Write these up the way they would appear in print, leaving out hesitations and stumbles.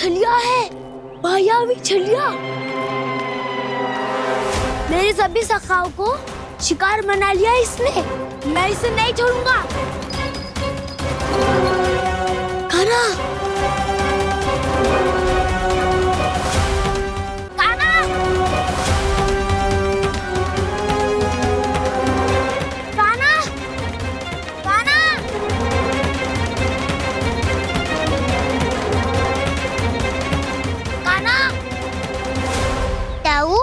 छलिया है, मायावी छलिया। मेरे सभी सखाओं को शिकार बना लिया इसने। मैं इसे नहीं छोड़ूंगा। कान्हा, कान्हा, कान्हा, कान्हा, कान्हा। दाऊ,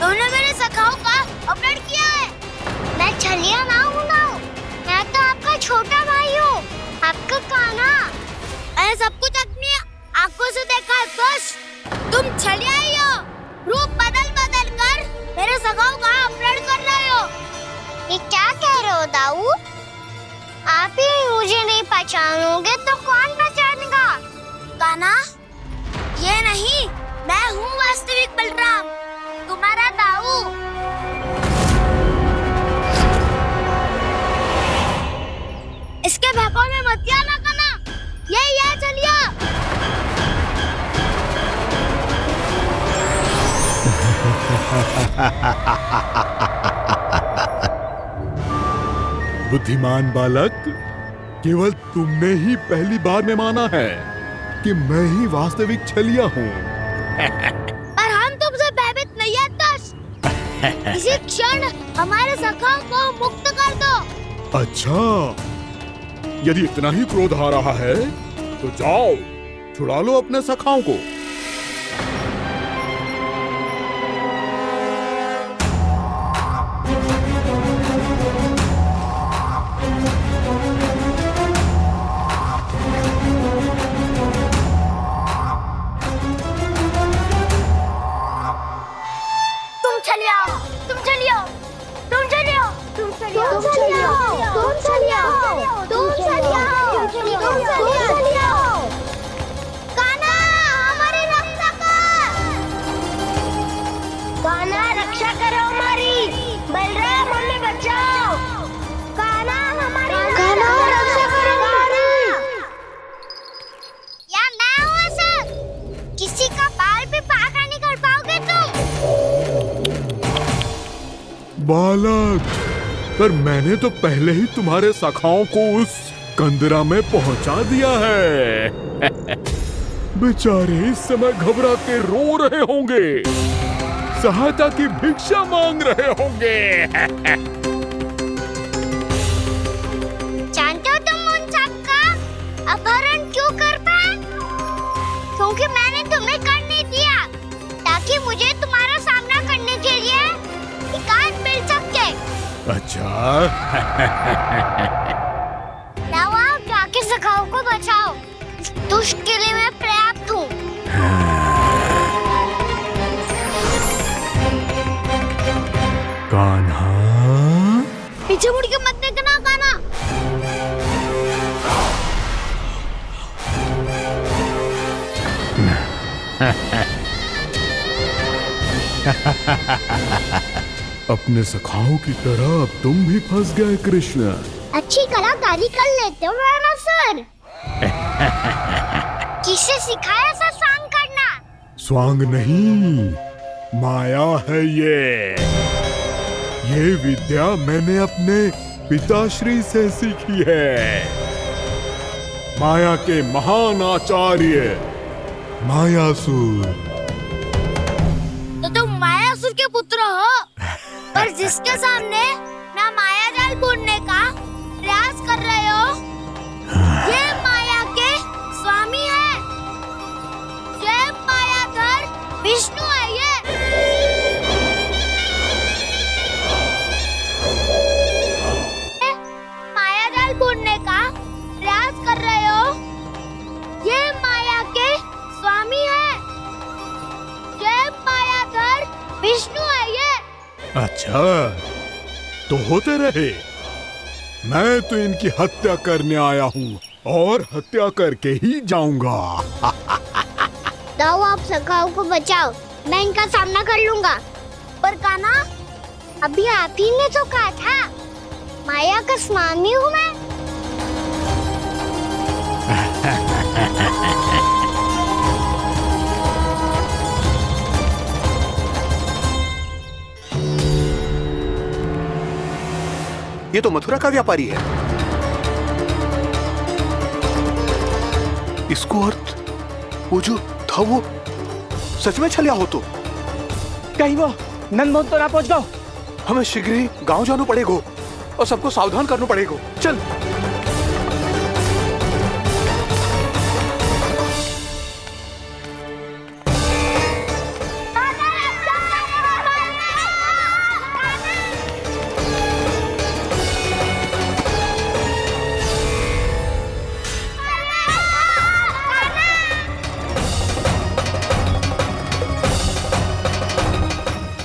तुमने मेरे सखाओं का अपहरण किया है। मैं छलिया ना हूँ ना, मैं तो आपका छोटा भाई हूँ, आपका कान्हा। मैंने सब कुछ अपनी आंखों से देखा है बस। तुम छलिया ही हो। रूप बदल बदल कर मेरे सखाओं का अपहरण कर रहे हो। ये क्या कह रहे हो दाऊ? आप ही मुझे नहीं पहचानोगे तो कौन पहचानेगा? कान्हा, ये नहीं, मैं हूँ वास्तविक बलराम, तुम्हारा दाऊ। इसके बहकावे में मत आना कान्हा, ये चलिया। बुद्धिमान बालक, केवल तुमने ही पहली बार में माना है कि मैं ही वास्तविक छलिया हूँ। पर हम तुमसे भयभीत नहीं है दस। इसी क्षण हमारे सखाओं को मुक्त कर दो। अच्छा, यदि इतना ही क्रोध आ रहा है तो जाओ, छुड़ा लो अपने सखाओं को। बालक, पर मैंने तो पहले ही तुम्हारे सखाओं को उस कंदरा में पहुंचा दिया है। बेचारे इस समय घबरा के रो रहे होंगे, सहायता की भिक्षा मांग रहे होंगे। जानते हो तुम उन सबका अपहरण क्यों कर पाए? क्योंकि मैंने तुम्हें कर नहीं दिया, ताकि मुझे तुम्हारा सामना करने के लिए हिकायत मिल सके। अच्छा। लाओ, आप जाके सखाओं को बचाओ। इस दुष्ट के लिए मैं पर्याप्त हूँ। कान्हा, पीछे मुड़ के मत देखना कान्हा। अपने सखाओं की तरह अब तुम भी फंस गए कृष्ण। अच्छी कलाकारी कर लेते हो सर। किसे सिखाया ऐसा स्वांग करना? स्वांग नहीं, माया है ये विद्या मैंने अपने पिताश्री से सीखी है। माया के महान आचार्य मायासुर। तो तुम मायासुर के पुत्र हो, पर जिसके सामने ना माया जाल बुनने का प्रयास कर रहे हो, ये माया के स्वामी है। ये मायाधर विष्णु है। ये माया जाल बुनने का प्रयास कर रहे हो, ये माया के स्वामी है। ये मायाधर विष्णु है। ये अच्छा, तो होते रहे। मैं तो इनकी हत्या करने आया हूँ और हत्या करके ही जाऊंगा। दाऊ, आप सखाओं को बचाओ, मैं इनका सामना कर लूंगा। पर कान्हा, अभी आप ही ने तो कहा था माया का स्वामी हूँ मैं। ये तो मथुरा का व्यापारी है। इसको अर्थ वो जो था वो सच में छलिया हो तो कहीं वो नंदमोहन तो ना पहुंच गओ। हमें शीघ्र ही गांव जाना पड़ेगा और सबको सावधान करना पड़ेगा। चल।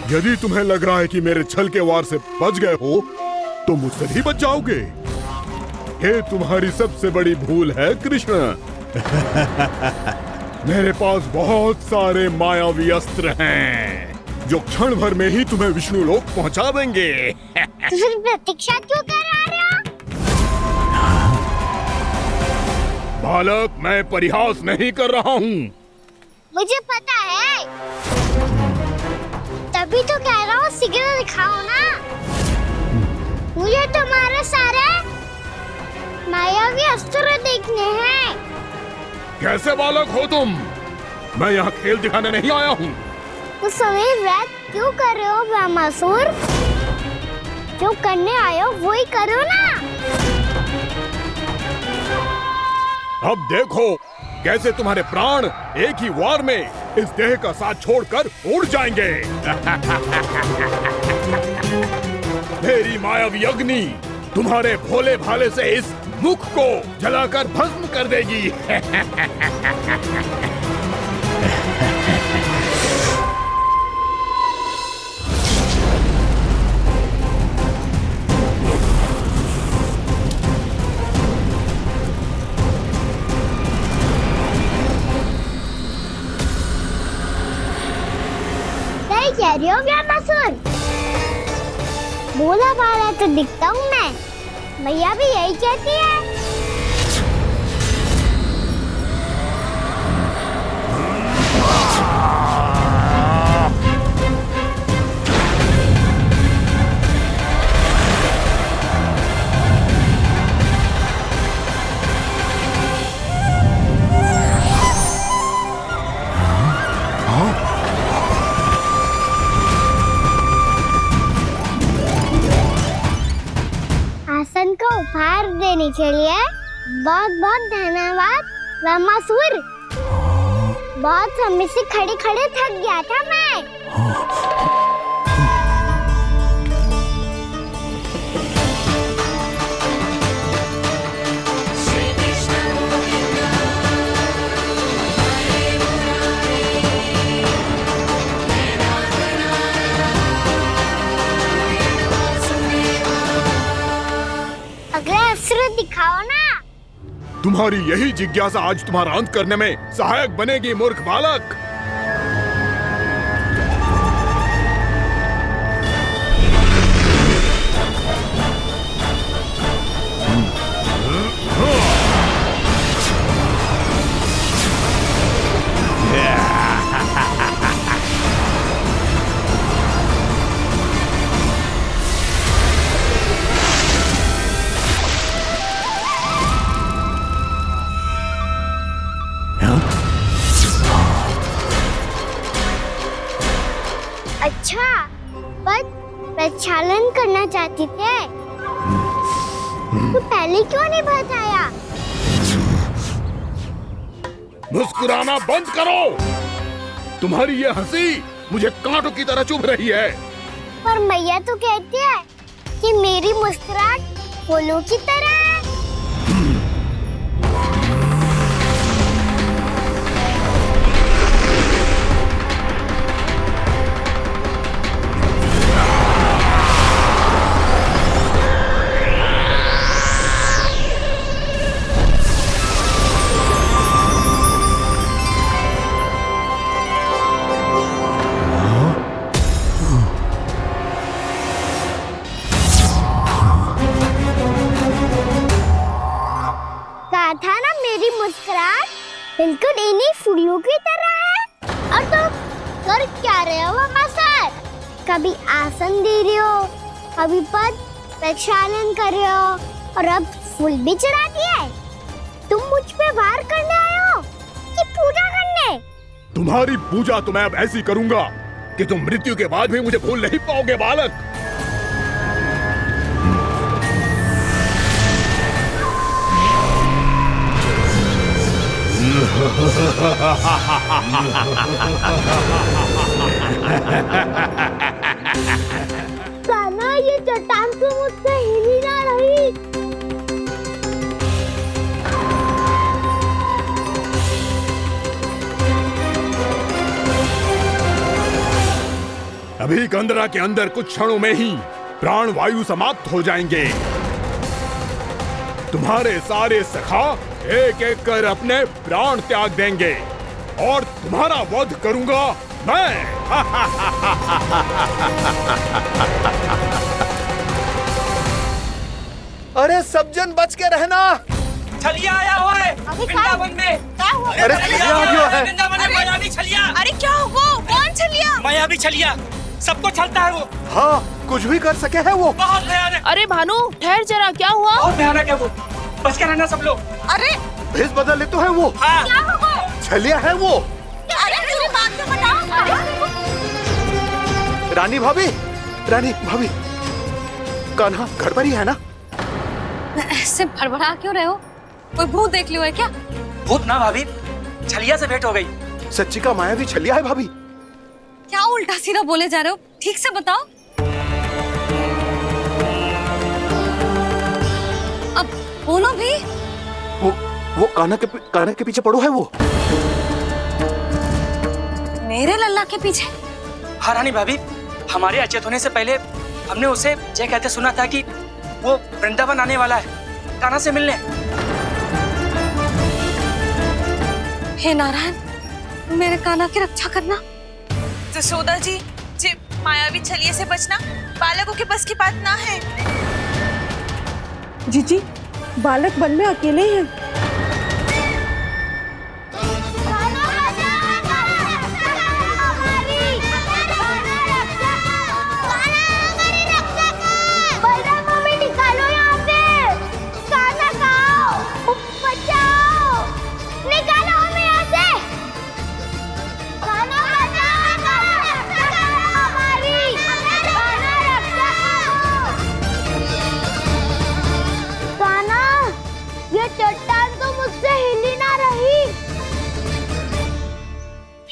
यदि तुम्हें लग रहा है कि मेरे छल के वार से बच गए हो तो मुझसे भी बच जाओगे। ये तुम्हारी सबसे बड़ी भूल है कृष्ण। मेरे पास बहुत सारे मायावी अस्त्र हैं जो क्षण भर में ही तुम्हें विष्णु लोक पहुंचा देंगे। तो फिर प्रतीक्षा क्यों कर रहे हो? बालक, मैं परिहास नहीं कर रहा हूँ। मुझे पता है, तभी तो कह रहा हूँ शीघ्र दिखाओ ना। मुझे तुम्हारे सारे मायावी अस्त्र देखने हैं। कैसे बालक हो तुम? मैं यहाँ खेल दिखाने नहीं आया हूँ। उस समय व्रत क्यों कर रहे हो ब्रह्मासुर? जो करने आए हो वो ही करो ना। अब देखो कैसे तुम्हारे प्राण एक ही वार में इस देह का साथ छोड़कर उड़ जाएंगे। मेरी मायावी अग्नि तुम्हारे भोले भाले से इस मुख को जलाकर भस्म कर देगी। कह रही हो ब्रह्मासुर? भोला भाला तो दिखता हूँ मैं। मैया भी यही कहती है। आसन को उपहार देने के लिए बहुत बहुत धन्यवाद ब्रह्मासुर। बहुत समय से खड़े खड़े थक गया था मैं। अगला अस्त्र दिखाओ ना। तुम्हारी यही जिज्ञासा आज तुम्हारा अंत करने में सहायक बनेगी मूर्ख बालक। अच्छा, पर प्रक्षालन करना चाहती थे तो पहले क्यों नहीं बताया? मुस्कुराना बंद करो। तुम्हारी ये हंसी मुझे कांटों की तरह चुभ रही है। पर मैया तो कहती है कि मेरी मुस्कुराहट फूलों की तरह है। ना मेरी मुस्कुराहट बिल्कुल इन्हीं फूलों की तरह है। और तुम कर क्या रहे हो मास्टर? कभी आसन दे रहे हो, कभी पद प्रक्षालन कर रहे हो और अब फूल भी चढ़ा दिए। तुम मुझ पे वार करने आए हो कि पूजा करने? तुम्हारी पूजा तो मैं अब ऐसी करूंगा कि तुम मृत्यु के बाद भी मुझे भूल नहीं पाओगे बालक। कान्हा, ये चट्टान तो मुझसे हिल ही ना रही। अभी कंदरा के अंदर कुछ क्षणों में ही प्राण वायु समाप्त हो जाएंगे। तुम्हारे सारे सखा एक एक कर अपने प्राण त्याग देंगे और तुम्हारा वध करूंगा मैं। अरे सब जन बच के रहना। छलिया आया हुआ है वृंदावन में। अरे छलिया आ गया है। वृंदावन में मायावी छलिया। अरे क्या हुआ? कौन छलिया? मायावी छलिया सबको छलता है वो। हाँ, कुछ भी कर सके है वो। बहुत भयानक। अरे भानु, ठहर जरा, क्या हुआ? बहुत भयानक है वो। बच के रहना सब लोग। अरे भेष बदल ले तो है वो। हाँ। क्या हुआ? छलिया है वो। अरे मुझे बात तो बताओ। रानी भाभी, रानी भाभी, कान्हा घर पर ही है ना? ऐसे भड़बड़ा क्यों रहे हो? कोई भूत देख लियो है क्या? भूत ना भाभी, छलिया से भेंट हो गई। सच्ची का मायावी छलिया है भाभी। क्या उल्टा सीधा बोले जा रहे हो? ठीक से बताओ। अब बोलो भी। वो कान्हा के पीछे पड़ो है वो। मेरे लल्ला के पीछे? हाँ रानी भाभी, हमारे अचेत होने से पहले हमने उसे ये कहते सुना था कि वो वृंदावन आने वाला है कान्हा से मिलने। हे नारायण, मेरे कान्हा की रक्षा करना। जसोदा जी, मायावी छलिए से बचना बालकों के बस की बात ना है। जीजी, बालक वन में अकेले हैं।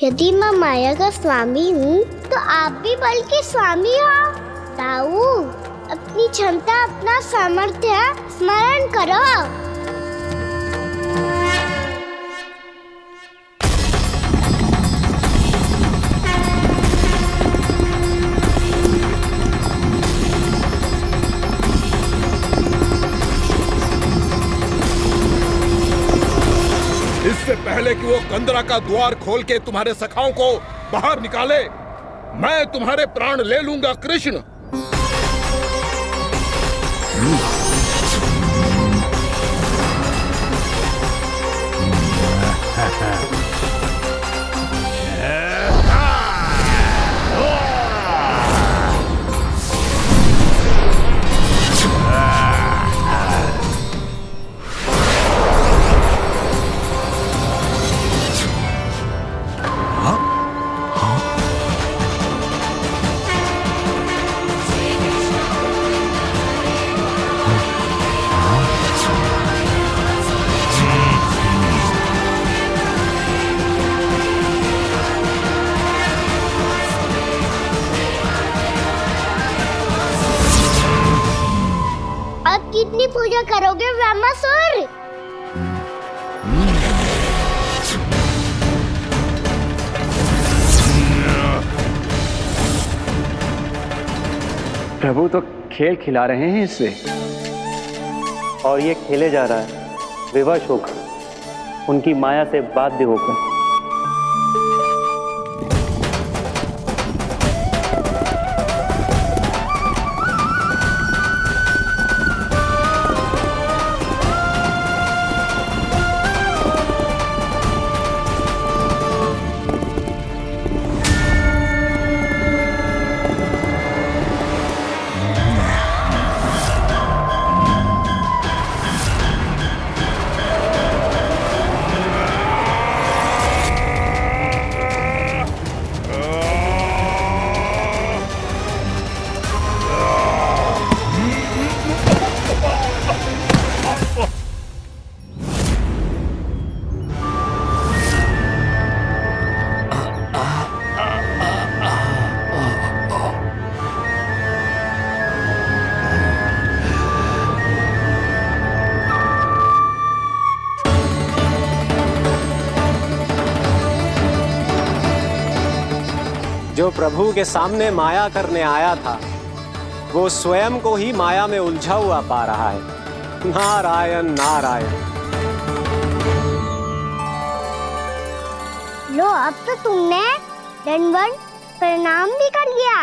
यदि मैं माया का स्वामी हूँ तो आप भी बल के स्वामी हो। ताऊ, अपनी क्षमता, अपना सामर्थ्य स्मरण करो। इससे पहले कि वो कंदरा का द्वार खोल के तुम्हारे सखाओं को बाहर निकाले, मैं तुम्हारे प्राण ले लूंगा कृष्ण। अब कितनी पूजा करोगे ब्रह्मासुर? प्रभु तो खेल खिला रहे हैं इससे, और ये खेले जा रहा है विवश होकर, उनकी माया से बाध्य होकर। जो प्रभु के सामने माया करने आया था वो स्वयं को ही माया में उलझा हुआ पा रहा है। नारायण नारायण। लो, अब तो तुमने दंडवत प्रणाम भी कर लिया,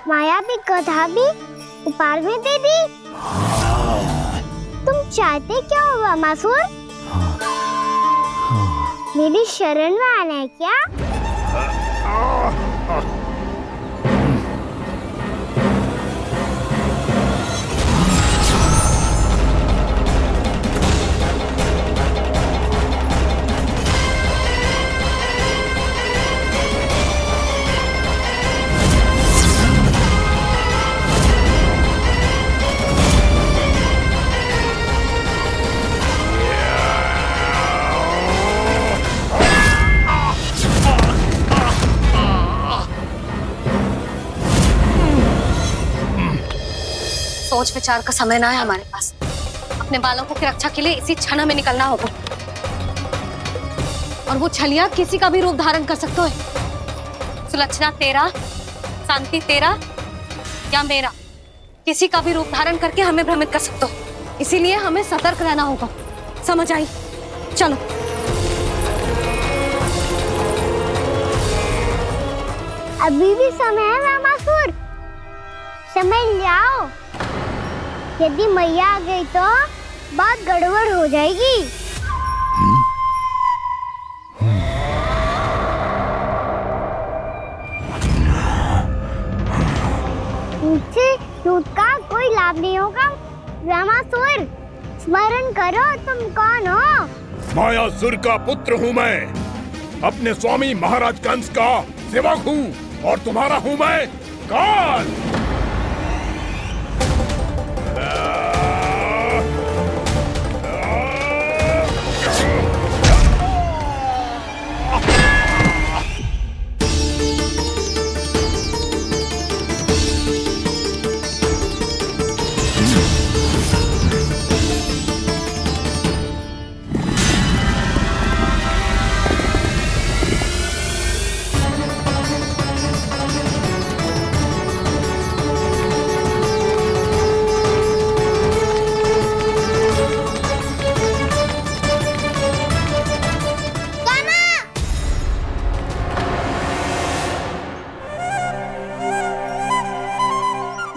माया भी कथा भी उपहार में दे दी। तुम चाहते क्या हो वामासुर? मेरी शरण में आना है क्या? सोच विचार का समय ना है हमारे पास। अपने बालकों की रक्षा के लिए इसी क्षण में निकलना होगा। और वो छलिया किसी का भी रूप धारण कर सकते हो। सुलक्षणा तेरा, शांति तेरा या मेरा, किसी का भी रूप धारण करके हमें भ्रमित कर सकते हो। इसीलिए हमें सतर्क रहना होगा। समझ आई? चलो। अभी भी समय है वामासुर, समय ले आओ। यदि मैया आ गई तो बात गड़बड़ हो जाएगी। मुझसे झूठ का कोई लाभ नहीं होगा। वामासुर, स्मरण करो तुम कौन हो? मायासुर का पुत्र हूँ मैं, अपने स्वामी महाराज कंस का सेवक हूँ, और तुम्हारा हूँ मैं काल।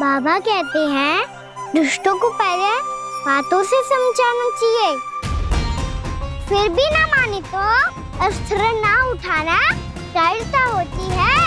बाबा कहते हैं दुष्टों को पहले बातों से समझाना चाहिए, फिर भी ना माने तो अस्त्र ना उठाना दृढ़ता होती है।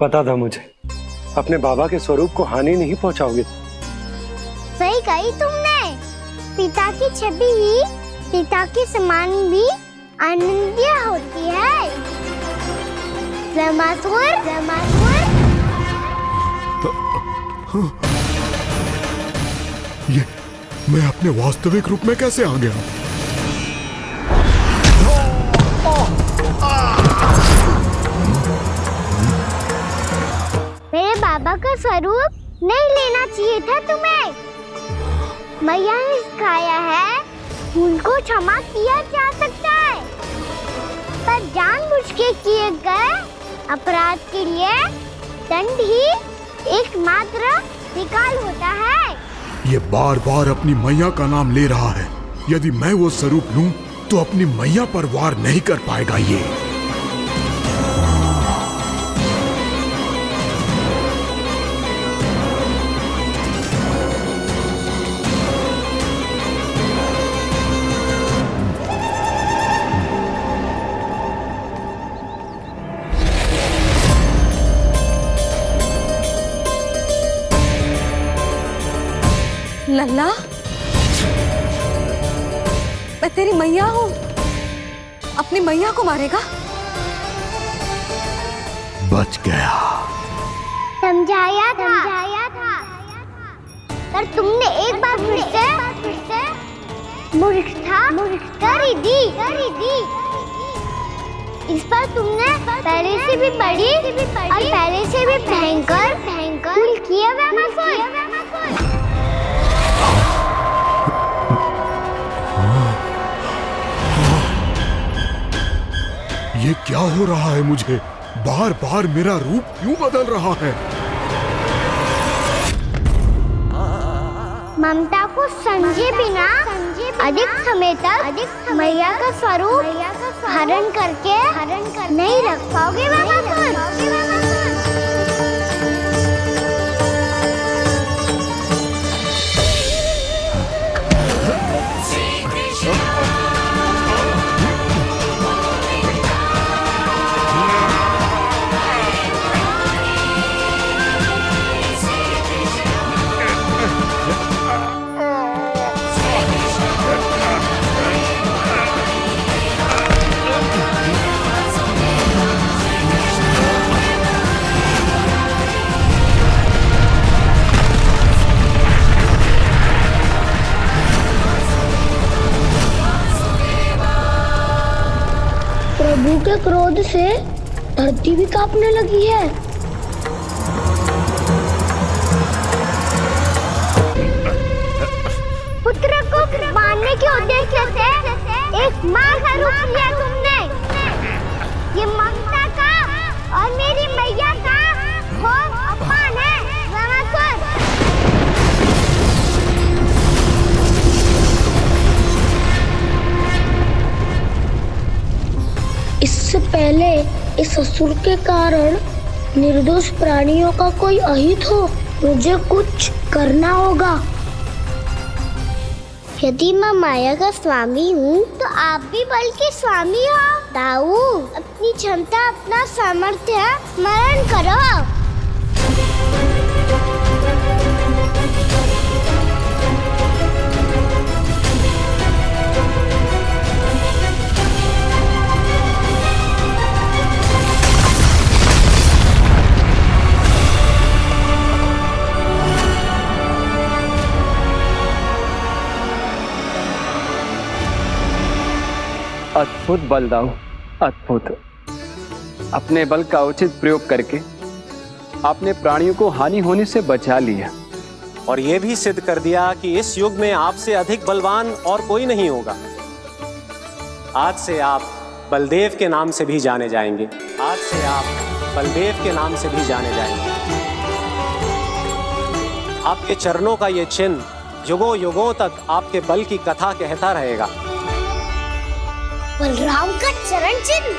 पता था मुझे, अपने बाबा के स्वरूप को हानि नहीं पहुंचाओगे। सही कही तुमने। पिता की छवि ही पिता के समान भी आनंदीय होती है। वामासुर, वामासुर। ये मैं अपने वास्तविक रूप में कैसे आ गया? मेरे बाबा का स्वरूप नहीं लेना चाहिए था तुम्हें। मैया ने सिखाया है भूल को क्षमा किया जा सकता है, पर जानबूझ के किए गए अपराध के लिए दंड ही एकमात्र विकल्प होता है। ये बार बार अपनी मैया का नाम ले रहा है। यदि मैं वो स्वरूप लूं तो अपनी मैया पर वार नहीं कर पाएगा ये। लल्ला, मैं तेरी मैया हूँ, अपनी मैया को मारेगा? बच गया। समझाया था पर तुमने एक बार फिर से मूर्खता कर ही दी। इस पर तुमने पहले से भी बड़ी और पहले से भी भयंकर भूल किया ये क्या हो रहा है मुझे? बार बार मेरा रूप क्यों बदल रहा है? ममता को समझे बिना अधिक समय तक मैया का स्वरूप हरण करके नहीं रख पाओगे प्रभु के क्रोध से धरती भी कांपने लगी है। पुत्र को मारने के उद्देश्य से एक माँ का रूप लिया तुमने। ये ममता का और मेरी मैया का घोर अपमान है रामासुर। इससे पहले इस असुर के कारण निर्दोष प्राणियों का कोई अहित हो, मुझे कुछ करना होगा। यदि मैं माया का स्वामी हूँ तो आप भी बल के स्वामी हो। दाऊ, अपनी क्षमता अपना सामर्थ्य स्मरण करो। अद्भुत बलदाऊ, अद्भुत। अपने बल का उचित प्रयोग करके आपने प्राणियों को हानि होने से बचा लिया और यह भी सिद्ध कर दिया कि इस युग में आपसे अधिक बलवान और कोई नहीं होगा। आज से आप बलदेव के नाम से भी जाने जाएंगे। आज से आप बलदेव के नाम से भी जाने जाएंगे। आपके चरणों का ये चिन्ह युगों युगों तक आपके बल की कथा कहता रहेगा। बलराम का चरण चिन्ह।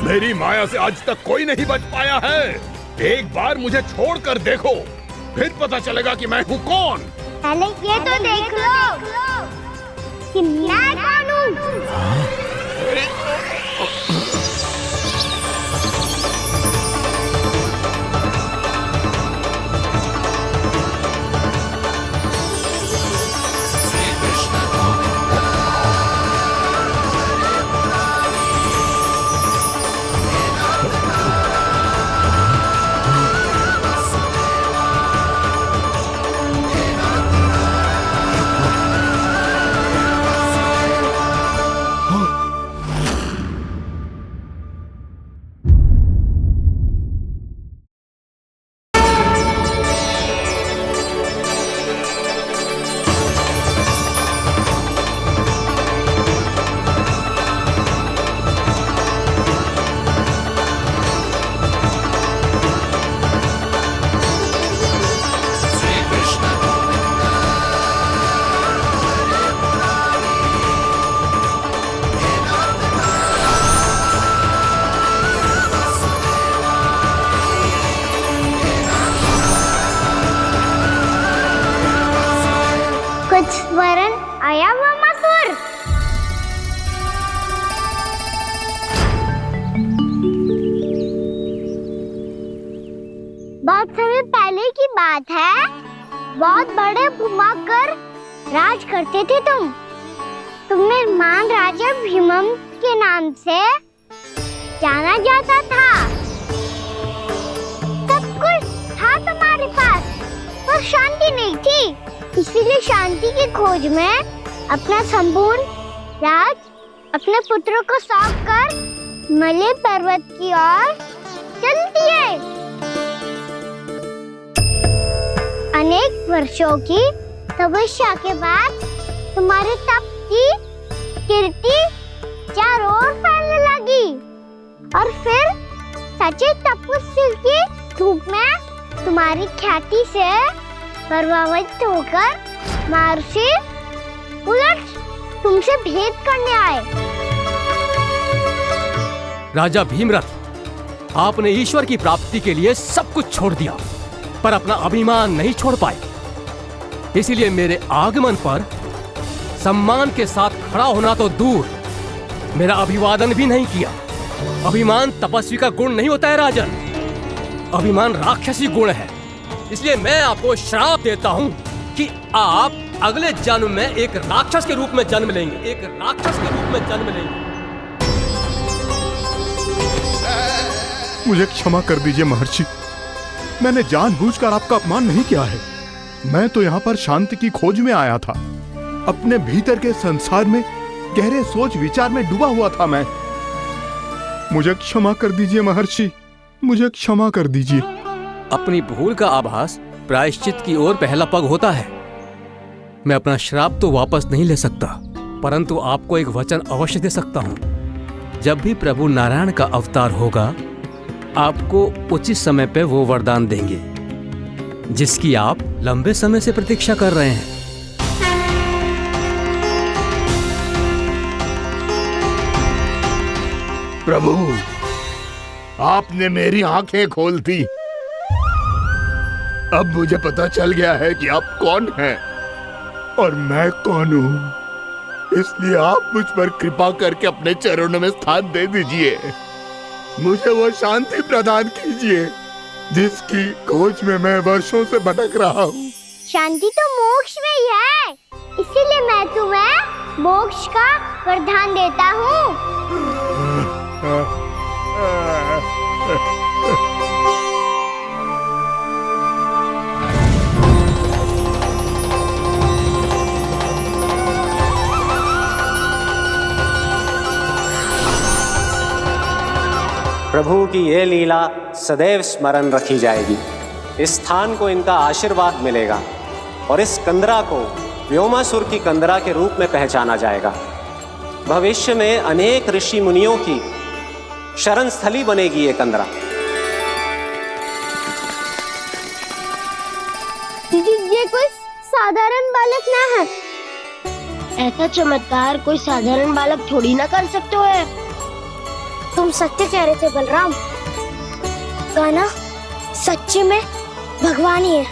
मेरी माया से आज तक कोई नहीं बच पाया है। एक बार मुझे छोड़कर देखो, फिर पता चलेगा कि मैं हूँ कौन। पहले ये तो देख लो कि मैं कौन हूँ। बहुत समय पहले की बात है। बहुत बड़े भूमाकर राज करते थे तुम्हें महान राजा भीमम के नाम से जाना जाता था। सब कुछ था तुम्हारे पास, पर शांति नहीं थी। इसीलिए शांति की खोज में अपना संपूर्ण राज अपने पुत्रों को सौंप कर मलय पर्वत की ओर चल दिए। अनेक वर्षों की तपस्या के बाद तुम्हारे तप की कीर्ति चारों ओर फैलने लगी और फिर सच्चे तपस्वी की धूप में तुम्हारी ख्याति से प्रभावित होकर महर्षि उलट तुमसे भेंट करने आए। राजा भीमरथ, आपने ईश्वर की प्राप्ति के लिए सब कुछ छोड़ दिया, पर अपना अभिमान नहीं छोड़ पाए। इसीलिए मेरे आगमन पर सम्मान के साथ खड़ा होना तो दूर, मेरा अभिवादन भी नहीं किया। अभिमान तपस्वी का गुण नहीं होता है राजन, अभिमान राक्षसी गुण है। इसलिए मैं आपको श्राप देता हूं कि आप अगले जन्म में एक राक्षस के रूप में जन्म लेंगे, एक राक्षस के रूप में जन्म लेंगे। मुझे क्षमा कर दीजिए महर्षि, मैंने जानबूझकर आपका अपमान नहीं किया है। मैं तो यहाँ पर शांति की खोज में आया था। अपने भीतर के संसार में गहरे सोच विचार में डूबा हुआ था मैं। मुझे क्षमा कर दीजिए महर्षि, मुझे क्षमा कर दीजिए। अपनी भूल का आभास प्रायश्चित की ओर पहला पग होता है। मैं अपना श्राप तो वापस नहीं ले सकता, परंतु आपको एक वचन अवश्य दे सकता हूँ। जब भी प्रभु नारायण का अवतार होगा, आपको उचित समय पे वो वरदान देंगे जिसकी आप लंबे समय से प्रतीक्षा कर रहे हैं। प्रभु, आपने मेरी आंखें खोल दी। अब मुझे पता चल गया है कि आप कौन हैं और मैं कौन हूँ। इसलिए आप मुझ पर कृपा करके अपने चरणों में स्थान दे दीजिए। मुझे वो शांति प्रदान कीजिए जिसकी खोज में मैं वर्षों से भटक रहा हूँ। शांति तो मोक्ष में ही है, इसीलिए मैं तुम्हें मोक्ष का वरदान देता हूँ। प्रभु की ये लीला सदैव स्मरण रखी जाएगी। इस स्थान को इनका आशीर्वाद मिलेगा और इस कंदरा को व्योमासुर की कंदरा के रूप में पहचाना जाएगा। भविष्य में अनेक ऋषि मुनियों की शरण स्थली बनेगी ये कंदरा। ये कोई साधारण बालक ना है। ऐसा चमत्कार कोई साधारण बालक थोड़ी ना कर सकते है। तुम सत्य कह रहे थे बलराम, गाना सच्ची में भगवान ही है।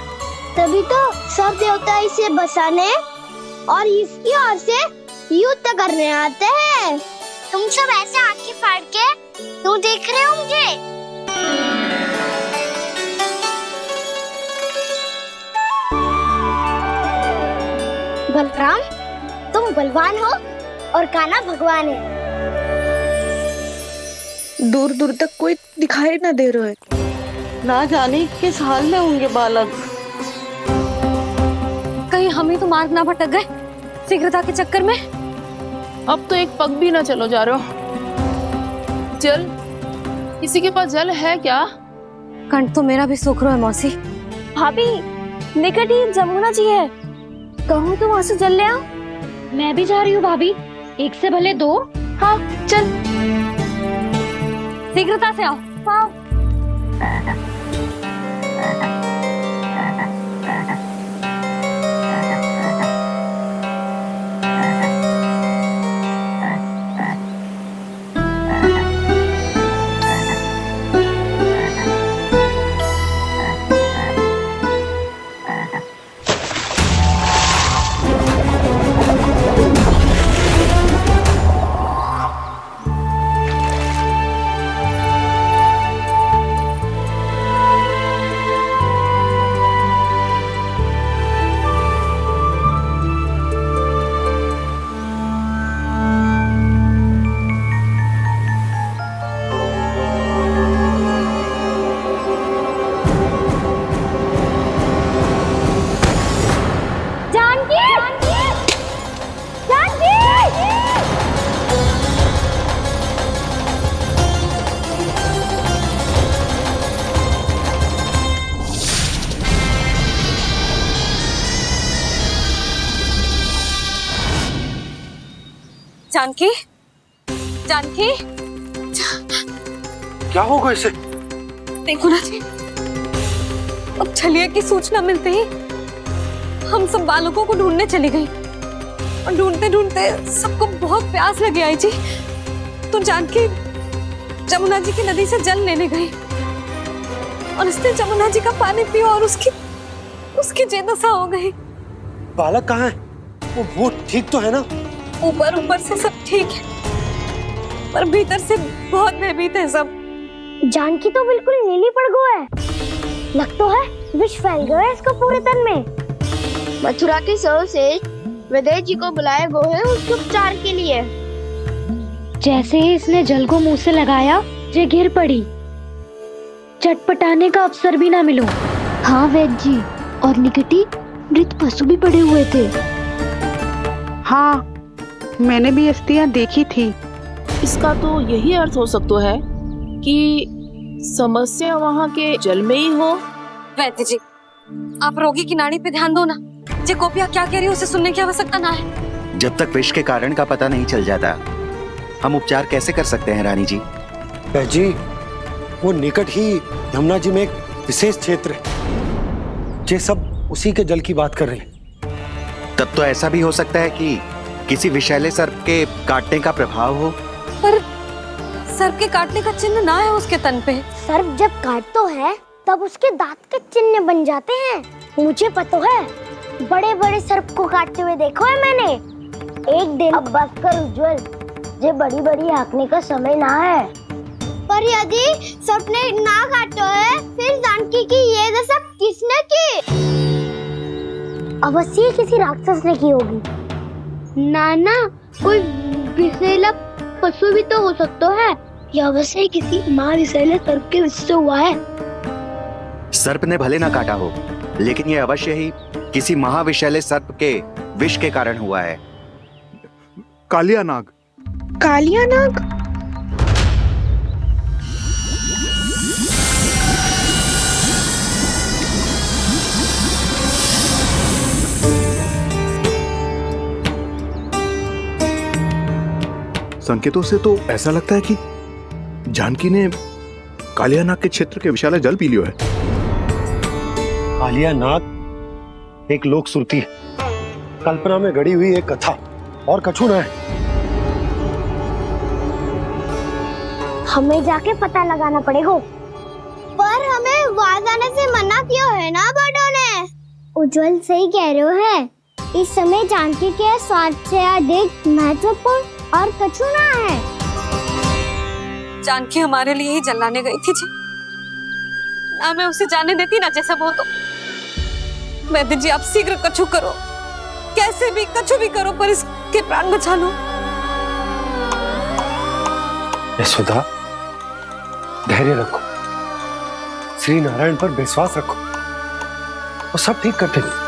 तभी तो सब देवता इसे बसाने और इसकी ओर से युद्ध करने आते हैं। तुम सब ऐसे आंखें फाड़ के क्यों देख रहे हो मुझे? बलराम, तुम बलवान हो और कान्हा भगवान है। दूर दूर तक कोई दिखाई ना दे रहा है। ना जाने किस हाल में होंगे बालक। कहीं हम ही तो मार्ग ना भटक गए शीघ्रता के चक्कर में। अब तो एक पग भी ना चलो जा रहे हो। जल, किसी के पास जल है क्या? कंठ तो मेरा भी सूख रहा है मौसी। भाभी, निकट ही जमुना जी है, कहूँ तो वहाँ से जल ले आओ। मैं भी जा रही हूँ भाभी, एक से भले दो। हाँ चल, शीघ्रता से आओ। हाँ। जानकी, जानकी, क्या होगा इसे? देखो ना जी, अब छलिया की सूचना मिलते ही हम सब बालकों को ढूंढने चली गई और ढूंढते ढूंढते सबको बहुत प्यास लगी आई जी। तो जानकी जमुना जी की नदी से जल लेने गई और उसने जमुना जी का पानी पिया और उसकी जेदशा हो गई। बालक कहाँ है? वो ठीक तो है ना? ऊपर ऊपर से सब ठीक है, पर भीतर से बहुत भयभीत है सब। जानकी तो बिल्कुल नीली पड़ गई है। लग तो है विष फैल गया है इसको पूरे तन में। मथुरा के सर्वश्रेष्ठ विदेह जी को बुलाया गया है उसके उपचार के लिए। जैसे ही इसने जल को मुंह से लगाया, ये गिर पड़ी। चटपटाने का अवसर भी ना मिलो। हाँ वैद्य जी, और निकटी मृत पशु भी पड़े हुए थे। हाँ, मैंने भी अस्थियां देखी थी। इसका तो यही अर्थ हो सकता है कि समस्या वहाँ के जल में ही हो। वैद्य जी, आप रोगी की नाड़ी पे ध्यान दो ना। जे गोपिया क्या कह रही है उसे सुनने की आवश्यकता ना है। जब तक विष के कारण का पता नहीं चल जाता, हम उपचार कैसे कर सकते हैं रानी जी? जी, वो निकट ही यमुना जी में एक विशेष क्षेत्र है। ये सब उसी के जल की बात कर रहे हैं। तब तो ऐसा भी हो सकता है कि किसी विषैले सर्प के काटने का प्रभाव हो। पर सर्प के काटने का चिन्ह ना है उसके तन पे। सर्प जब काटता है तब उसके दांत के चिन्ह बन जाते हैं। मुझे पता है, बड़े बड़े सर्प को काटते हुए देखो है मैंने। एक दिन अब बस कर उज्जवल, ये बड़ी बड़ी हाँकने का समय ना है। पर यदि सर्प ने ना काटा है, फिर जानकी की ये दशा किसने की? अवश्य किसी राक्षस ने की होगी। नाना, कोई विषैला पशु भी तो हो सकता है। यह अवश्य किसी महाविषैले सर्प के विष से हुआ है। सर्प ने भले ना काटा हो, लेकिन यह अवश्य ही किसी महाविषैले सर्प के विष के कारण हुआ है। कालिया नाग। कालिया नाग? संकेतों से तो ऐसा लगता है कि जानकी ने कालिया नाग के क्षेत्र के विशाल जल पी लियो है। कालिया नाग एक लोक श्रुति है, कल्पना में गढ़ी हुई एक कथा, और कछु ना है। हमें जाके पता लगाना पड़ेगा। पर हमें वहां जाने से मना किया है ना बड़ों ने। उज्जवल सही कह रहे हो है। इस समय जानकी के स्वास्थ्य से अधिक महत्वपूर्ण और कछु ना है। जानकी हमारे लिए ही जलाने गई थी जी। ना मैं उसे जाने देती ना जैसा वो तो। वैद्य जी, आप शीघ्र कछु करो, कैसे भी कछु भी करो, पर इसके प्राण बचा लो। यशोदा, धैर्य रखो, श्री नारायण पर विश्वास रखो, वो सब ठीक कर देंगे।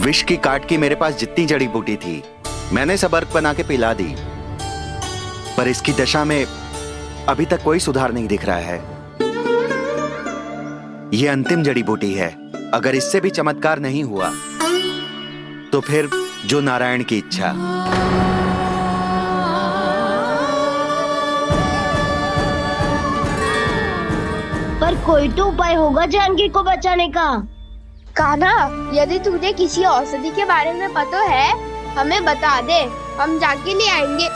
विष की काट की मेरे पास जितनी जड़ी बूटी थी, मैंने सब अर्क बना के पिला दी, पर इसकी दशा में अभी तक कोई सुधार नहीं दिख रहा है। यह अंतिम जड़ी बूटी है। अगर इससे भी चमत्कार नहीं हुआ, तो फिर जो नारायण की इच्छा। पर कोई तो उपाय होगा जानकी को बचाने का। कान्हा, यदि तुझे किसी औषधि के बारे में पता है, हमें बता दे, हम जाके ले आएंगे।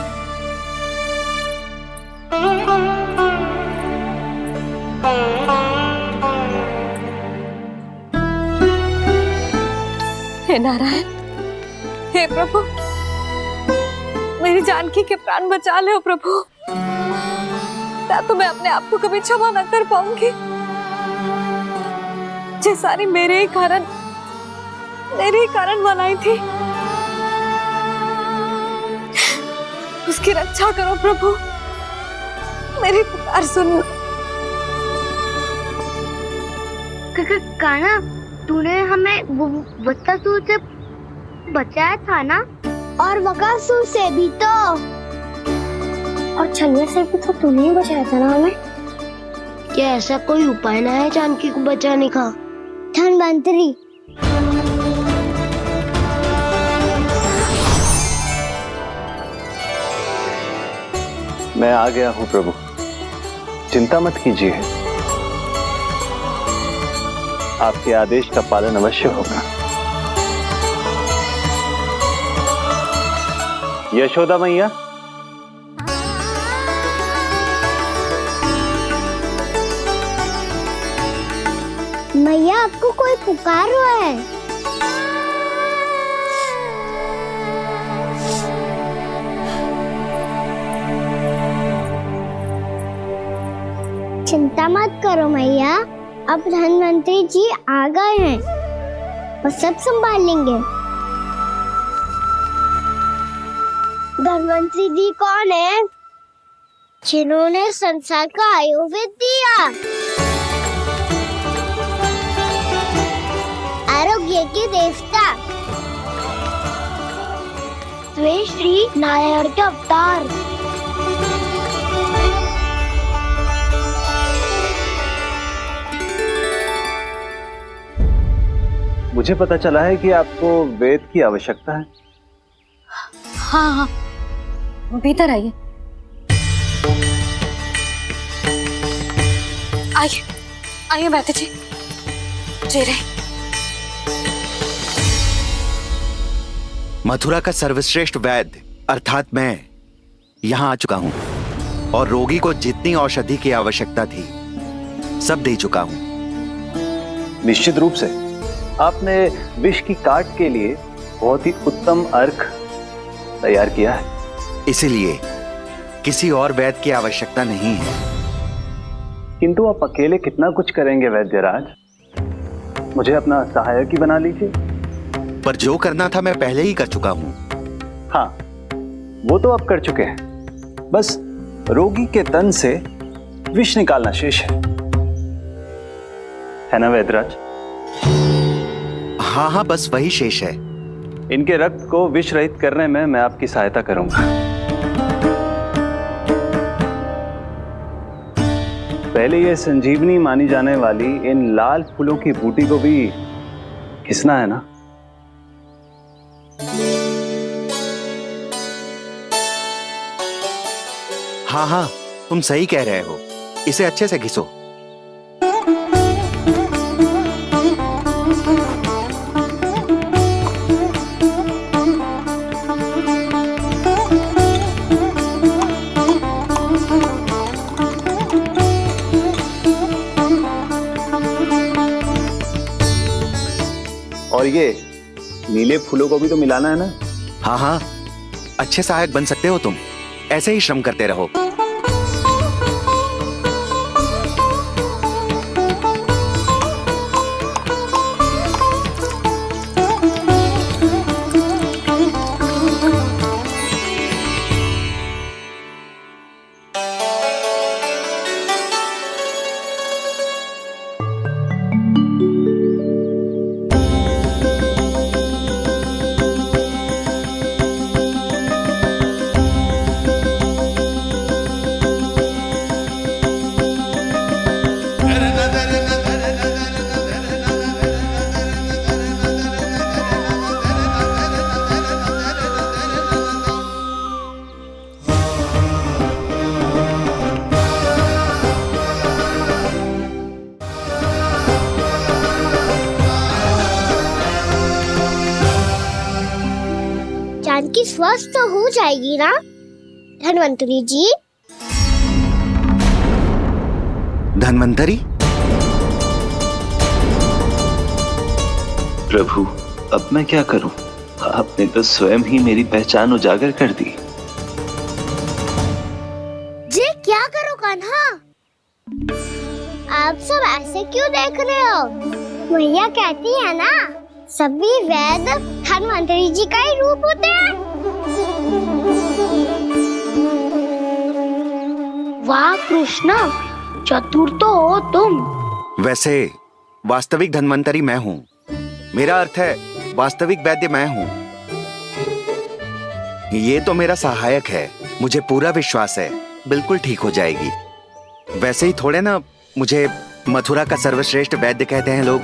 हे नारायण, हे प्रभु, मेरी जानकी के प्राण बचा ले प्रभु। या तो मैं अपने आप को कभी क्षमा न कर पाऊंगी। ये सारी मेरे ही कारण बनाई थी। उसकी रक्षा करो प्रभु, मेरी पुकार सुनो। कान्हा, तूने हमें वत्सासुर से बचाया था ना? और बकासुर से भी तो। और छलिया से भी तो तूने ही बचाया था ना हमें। क्या ऐसा कोई उपाय ना है जानकी को बचाने का? धनवंतरी, मैं आ गया हूं प्रभु, चिंता मत कीजिए, आपके आदेश का पालन अवश्य होगा। यशोदा मैया, मैया आपको कोई पुकार रहा है। चिंता मत करो मैया, अब धनवंतरी जी आ गए हैं, वो सब संभाल लेंगे। धनवंतरी जी कौन है? जिन्होंने संसार का आयुर्वेद दिया, आरोग्य के देवता, वे श्री नारायण के अवतार। मुझे पता चला है कि आपको वेद की आवश्यकता है। हाँ हाँ, भीतर आइए। आइए आइए बैठे जी। जी रहे। मथुरा का सर्वश्रेष्ठ वैद्य अर्थात मैं यहाँ आ चुका हूँ और रोगी को जितनी औषधि की आवश्यकता थी सब दे चुका हूँ। निश्चित रूप से आपने विष की काट के लिए बहुत ही उत्तम अर्क तैयार किया है, इसीलिए किसी और वैद्य की आवश्यकता नहीं है। किंतु आप अकेले कितना कुछ करेंगे वैद्यराज, मुझे अपना सहायक ही बना लीजिए। पर जो करना था मैं पहले ही कर चुका हूँ। हाँ, वो तो आप कर चुके हैं, बस रोगी के तन से विष निकालना शेष है ना वैद्यराज? हाँ हाँ, बस वही शेष है। इनके रक्त को विष रहित करने में मैं आपकी सहायता करूंगा। पहले ये संजीवनी मानी जाने वाली इन लाल फूलों की बूटी को भी घिसना है ना? हाँ हाँ, तुम सही कह रहे हो, इसे अच्छे से घिसो। और ये नीले फूलों को भी तो मिलाना है ना? हाँ हाँ, अच्छे सहायक बन सकते हो तुम, ऐसे ही श्रम करते रहो। जानकी स्वस्थ हो जाएगी ना धनवंतरी जी? धनवंतरी? प्रभु, अब मैं क्या करूं? आपने तो स्वयं ही मेरी पहचान उजागर कर दी। जी क्या करो कान्हा? आप सब ऐसे क्यों देख रहे हो? मैया कहती है ना, सभी वैद्य धनवंतरी जी का ही रूप होते हैं। वाह कृष्णा, चतुर तो हो तुम। वैसे वास्तविक धन्वंतरी मैं हूँ, मेरा अर्थ है वास्तविक वैद्य मैं हूँ। ये तो मेरा सहायक है, मुझे पूरा विश्वास है बिल्कुल ठीक हो जाएगी। वैसे ही थोड़े ना मुझे मथुरा का सर्वश्रेष्ठ वैद्य कहते हैं लोग।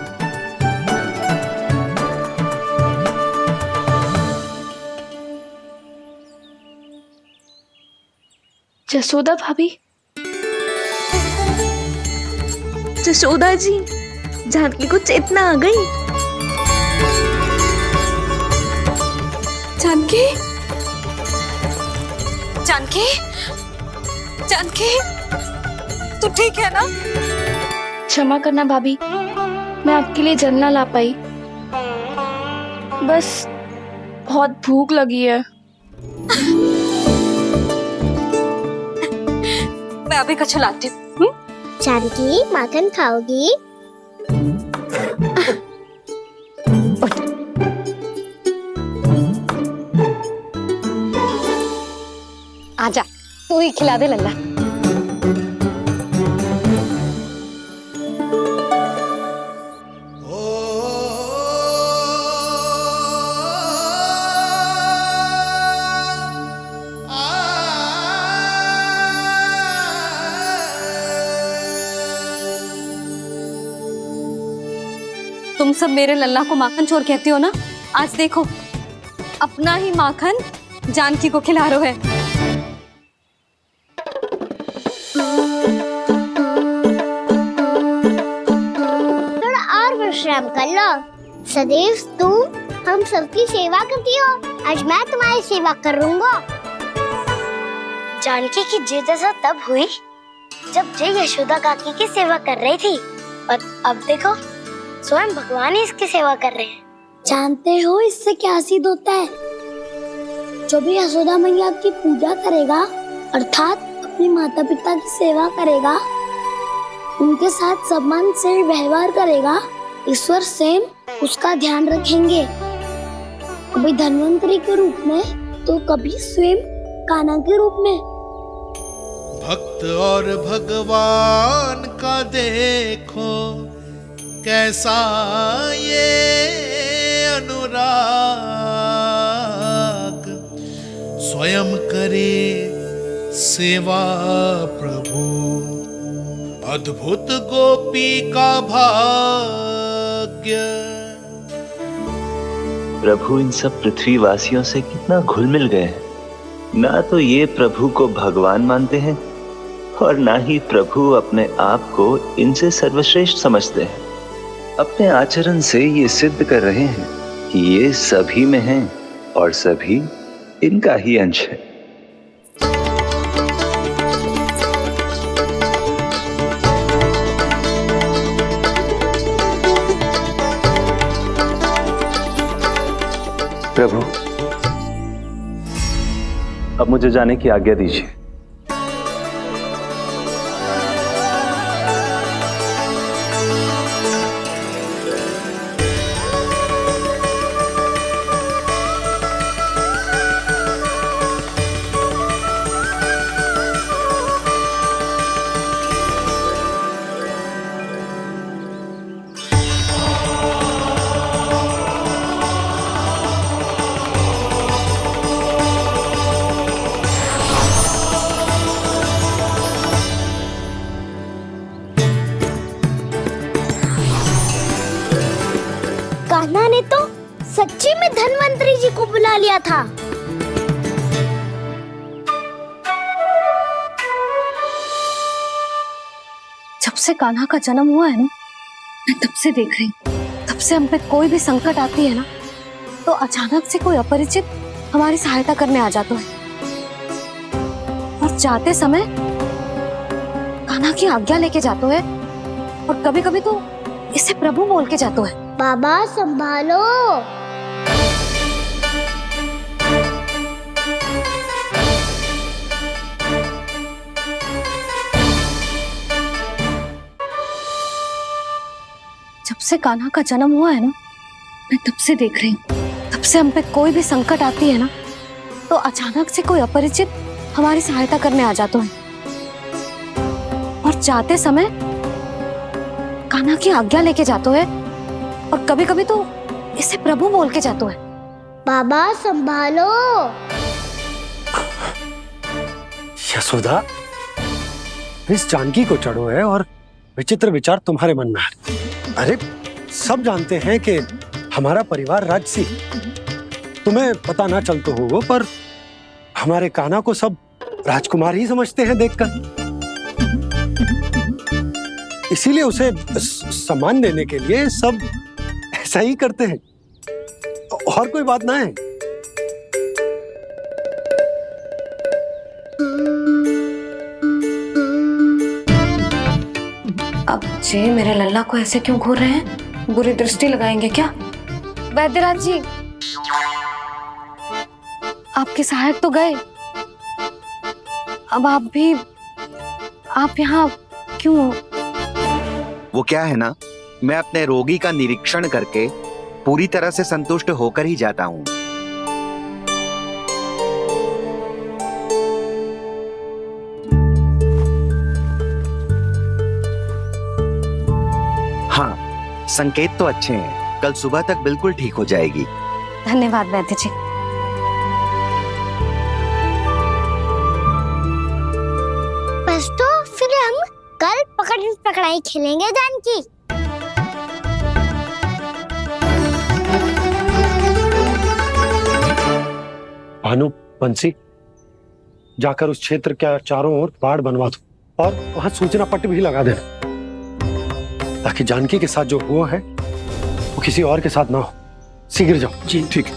जसोदा भाभी, जसोदा जी, जानकी को चेतना आ गई। जानकी, जानकी, जानकी, तू ठीक है ना? क्षमा करना भाभी, मैं आपके लिए जल ना ला पाई। बस बहुत भूख लगी है। मैं अभी कछु लाती हूँ। जानकी, माखन खाओगी? आजा, तू ही खिला दे लल्ला। तुम सब मेरे लल्ला को माखन चोर कहती हो ना? आज देखो, अपना ही माखन जानकी को खिला रहे हो। थोड़ा और विश्राम कर लो। सदैव तुम हम सबकी सेवा करती हो, आज मैं तुम्हारी सेवा करूंगा। जानकी की जिज्ञासा तब हुई जब जय यशोदा काकी की सेवा कर रही थी, और अब देखो स्वयं भगवान ही इसकी सेवा कर रहे हैं। जानते हो इससे क्या सिद्ध होता है? जो भी यशोदा मैया की पूजा करेगा, अर्थात अपने माता पिता की सेवा करेगा, उनके साथ सम्मान से व्यवहार करेगा, ईश्वर स्वयं उसका ध्यान रखेंगे। कभी धन्वंतरी के रूप में तो कभी स्वयं कान्हा के रूप में। भक्त और भगवान का देखो कैसा ये अनुराग, स्वयं करे सेवा प्रभु, अद्भुत गोपी का भाग्य। प्रभु इन सब पृथ्वीवासियों से कितना घुल मिल गए हैं। ना तो ये प्रभु को भगवान मानते हैं और ना ही प्रभु अपने आप को इनसे सर्वश्रेष्ठ समझते हैं। अपने आचरण से ये सिद्ध कर रहे हैं कि ये सभी में हैं और सभी इनका ही अंश है। प्रभु, अब मुझे जाने की आज्ञा दीजिए। कान्हा ने तो सच्ची में धन्वंतरी जी को बुला लिया था। जब से कान्हा का जन्म हुआ है ना, मैं तब से देख रही हूँ, तब से हम पे कोई भी संकट आती है ना, तो अचानक से कोई अपरिचित हमारी सहायता करने आ जाता है, और जाते समय कान्हा की आज्ञा लेके जाते है, और कभी कभी तो इसे प्रभु बोल के जाते है। बाबा संभालो। जब से कान्हा का जन्म हुआ है ना, मैं तब से देख रही हूँ, तब से हम पे कोई भी संकट आती है ना, तो अचानक से कोई अपरिचित हमारी सहायता करने आ जाते हैं, और जाते समय कान्हा की आज्ञा लेके जाते हैं, और कभी कभी तो इसे प्रभु बोल के जाते हैं। बाबा संभालो। यशोदा, इस जानकी को चढ़ो है और विचित्र विचार तुम्हारे मन में है। अरे सब जानते हैं कि हमारा परिवार राजसी, तुम्हें पता ना चलता हो वो, पर हमारे कान्हा को सब राजकुमार ही समझते हैं देखकर। इसीलिए उसे सम्मान देने के लिए सब ऐसा ही करते हैं, और कोई बात ना है। अब जे मेरे लल्ला को ऐसे क्यों घूर रहे हैं? बुरी दृष्टि लगाएंगे क्या? वैद्यराज जी, आपके सहायक तो गए, अब आप यहाँ क्यों? वो क्या है ना, मैं अपने रोगी का निरीक्षण करके पूरी तरह से संतुष्ट होकर ही जाता हूँ। हाँ, संकेत तो अच्छे हैं, कल सुबह तक बिल्कुल ठीक हो जाएगी। धन्यवाद वैद्य जी। बस तो फिर हम कल पकड़न पकड़ाई खेलेंगे जानकी। भानु, बंसी, जाकर उस क्षेत्र के चारों ओर बाड़ बनवा दो और वहां सूचना पट्ट भी लगा देना, ताकि जानकी के साथ जो हुआ है वो किसी और के साथ ना हो। शीघ्र जाओ। जी ठीक है।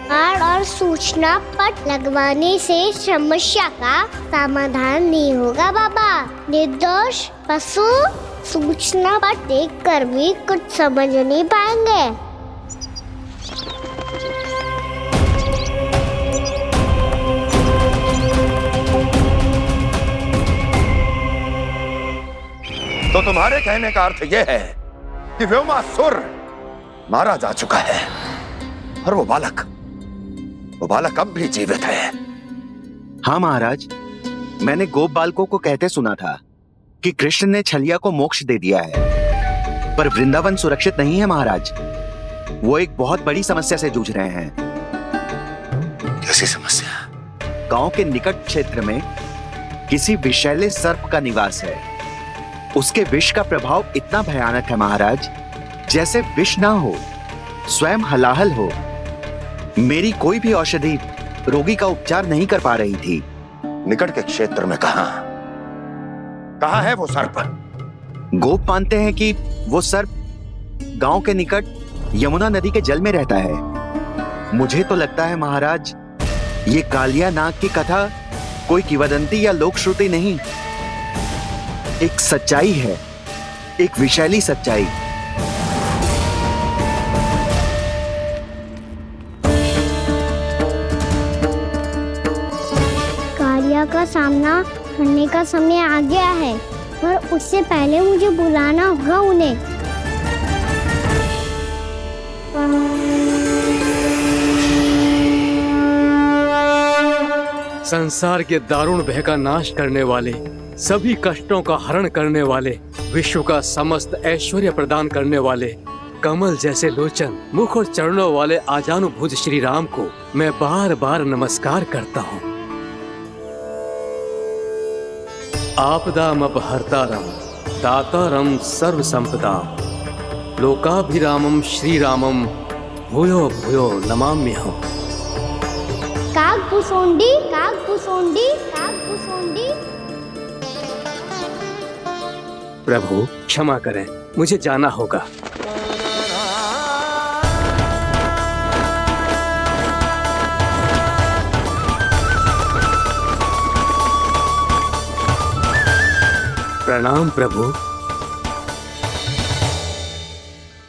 बाड़ और सूचना पट लगवाने से समस्या का समाधान नहीं होगा बाबा। निर्दोष पशु सूचना पट देखकर भी कुछ समझ नहीं पाएंगे। तो तुम्हारे कहने का अर्थ यह है कि व्योमासुर मारा जा चुका है और वो बालक अब भी जीवित है। हाँ महाराज, मैंने गोप बालकों को कहते सुना था कि कृष्ण ने छलिया को मोक्ष दे दिया है, पर वृंदावन सुरक्षित नहीं है महाराज। वो एक बहुत बड़ी समस्या से जूझ रहे हैं। कैसी समस्या? गांव के निकट क्षेत्र में किसी विषैले सर्प का निवास है। उसके विष का प्रभाव इतना भयानक है महाराज, जैसे विष ना हो, स्वयं हलाहल हो। मेरी कोई भी औषधि रोगी का उपचार नहीं कर पा रही थी। निकट के क्षेत्र में कहाँ है वो सर्प? गोप मानते हैं कि वो सर्प गांव के निकट यमुना नदी के जल में रहता है। मुझे तो लगता है महाराज, ये कालिया नाग की कथा कोई किंवदंती या लोक श्रुति नहीं, एक सच्चाई है, एक विषैली सच्चाई। कालिया का सामना करने का समय आ गया है, पर उससे पहले मुझे बुलाना होगा उन्हें। संसार के दारुण भय का नाश करने वाले, सभी कष्टों का हरण करने वाले, विश्व का समस्त ऐश्वर्य प्रदान करने वाले, कमल जैसे लोचन, मुख और चरणों वाले आजानुभुज श्री राम को मैं बार बार नमस्कार करता हूँ। आपदामपहर्तारं दातारं सर्व संपदा, लोकाभिरामं श्री रामं भूयो भूयो नमाम्यहम्। काकभुसुंडी काकभुसुंडी काकभुसुंडी। प्रभु क्षमा करें, मुझे जाना होगा। प्रणाम प्रभु।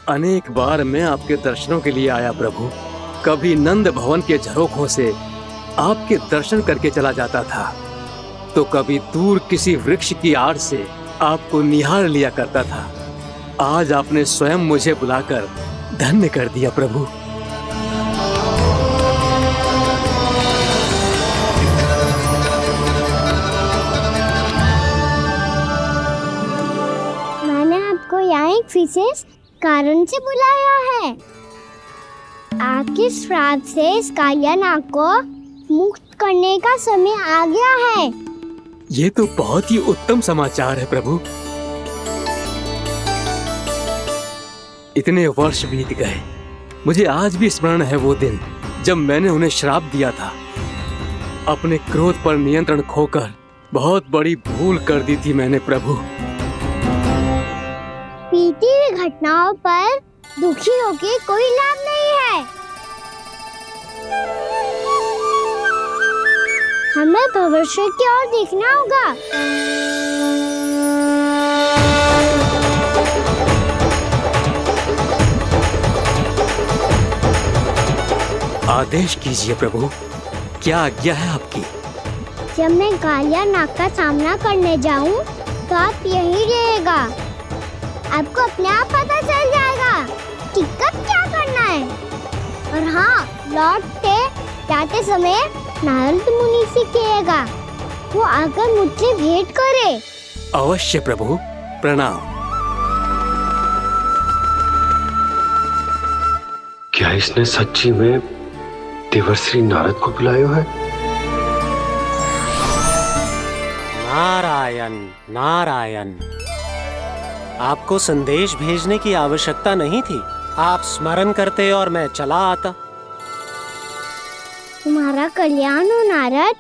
अनेक बार मैं आपके दर्शनों के लिए आया प्रभु। कभी नंद भवन के झरोखों से आपके दर्शन करके चला जाता था, तो कभी दूर किसी वृक्ष की आड़ से आपको निहार लिया करता था। आज आपने स्वयं मुझे बुलाकर धन्य कर दिया प्रभु। मैंने आपको यहाँ एक विशेष कारण से बुलाया है। आपके श्राप से इस कालिया नाग को मुक्त करने का समय आ गया है। ये तो बहुत ही उत्तम समाचार है प्रभु। इतने वर्ष बीत गए, मुझे आज भी स्मरण है वो दिन जब मैंने उन्हें श्राप दिया था। अपने क्रोध पर नियंत्रण खोकर बहुत बड़ी भूल कर दी थी मैंने प्रभु। बीती हुई घटनाओं पर दुखी होके कोई लाभ नहीं है। हमें भविष्य की ओर देखना होगा। आदेश कीजिए प्रभु, क्या आज्ञा है आपकी? जब मैं कालिया नाग का सामना करने जाऊं, तो आप यहीं रहेगा। आपको अपने आप पता चल जाएगा कि कब क्या करना है। और हाँ, लौटते जाते समय नारद मुनि से कहिएगा, वो आकर मुझसे भेंट करे। अवश्य प्रभु, प्रणाम। क्या इसने सच्ची में देवर्षि नारद को बुलाया है? नारायण नारायण, आपको संदेश भेजने की आवश्यकता नहीं थी। आप स्मरण करते और मैं चला आता। तुम्हारा कल्याण हो नारद।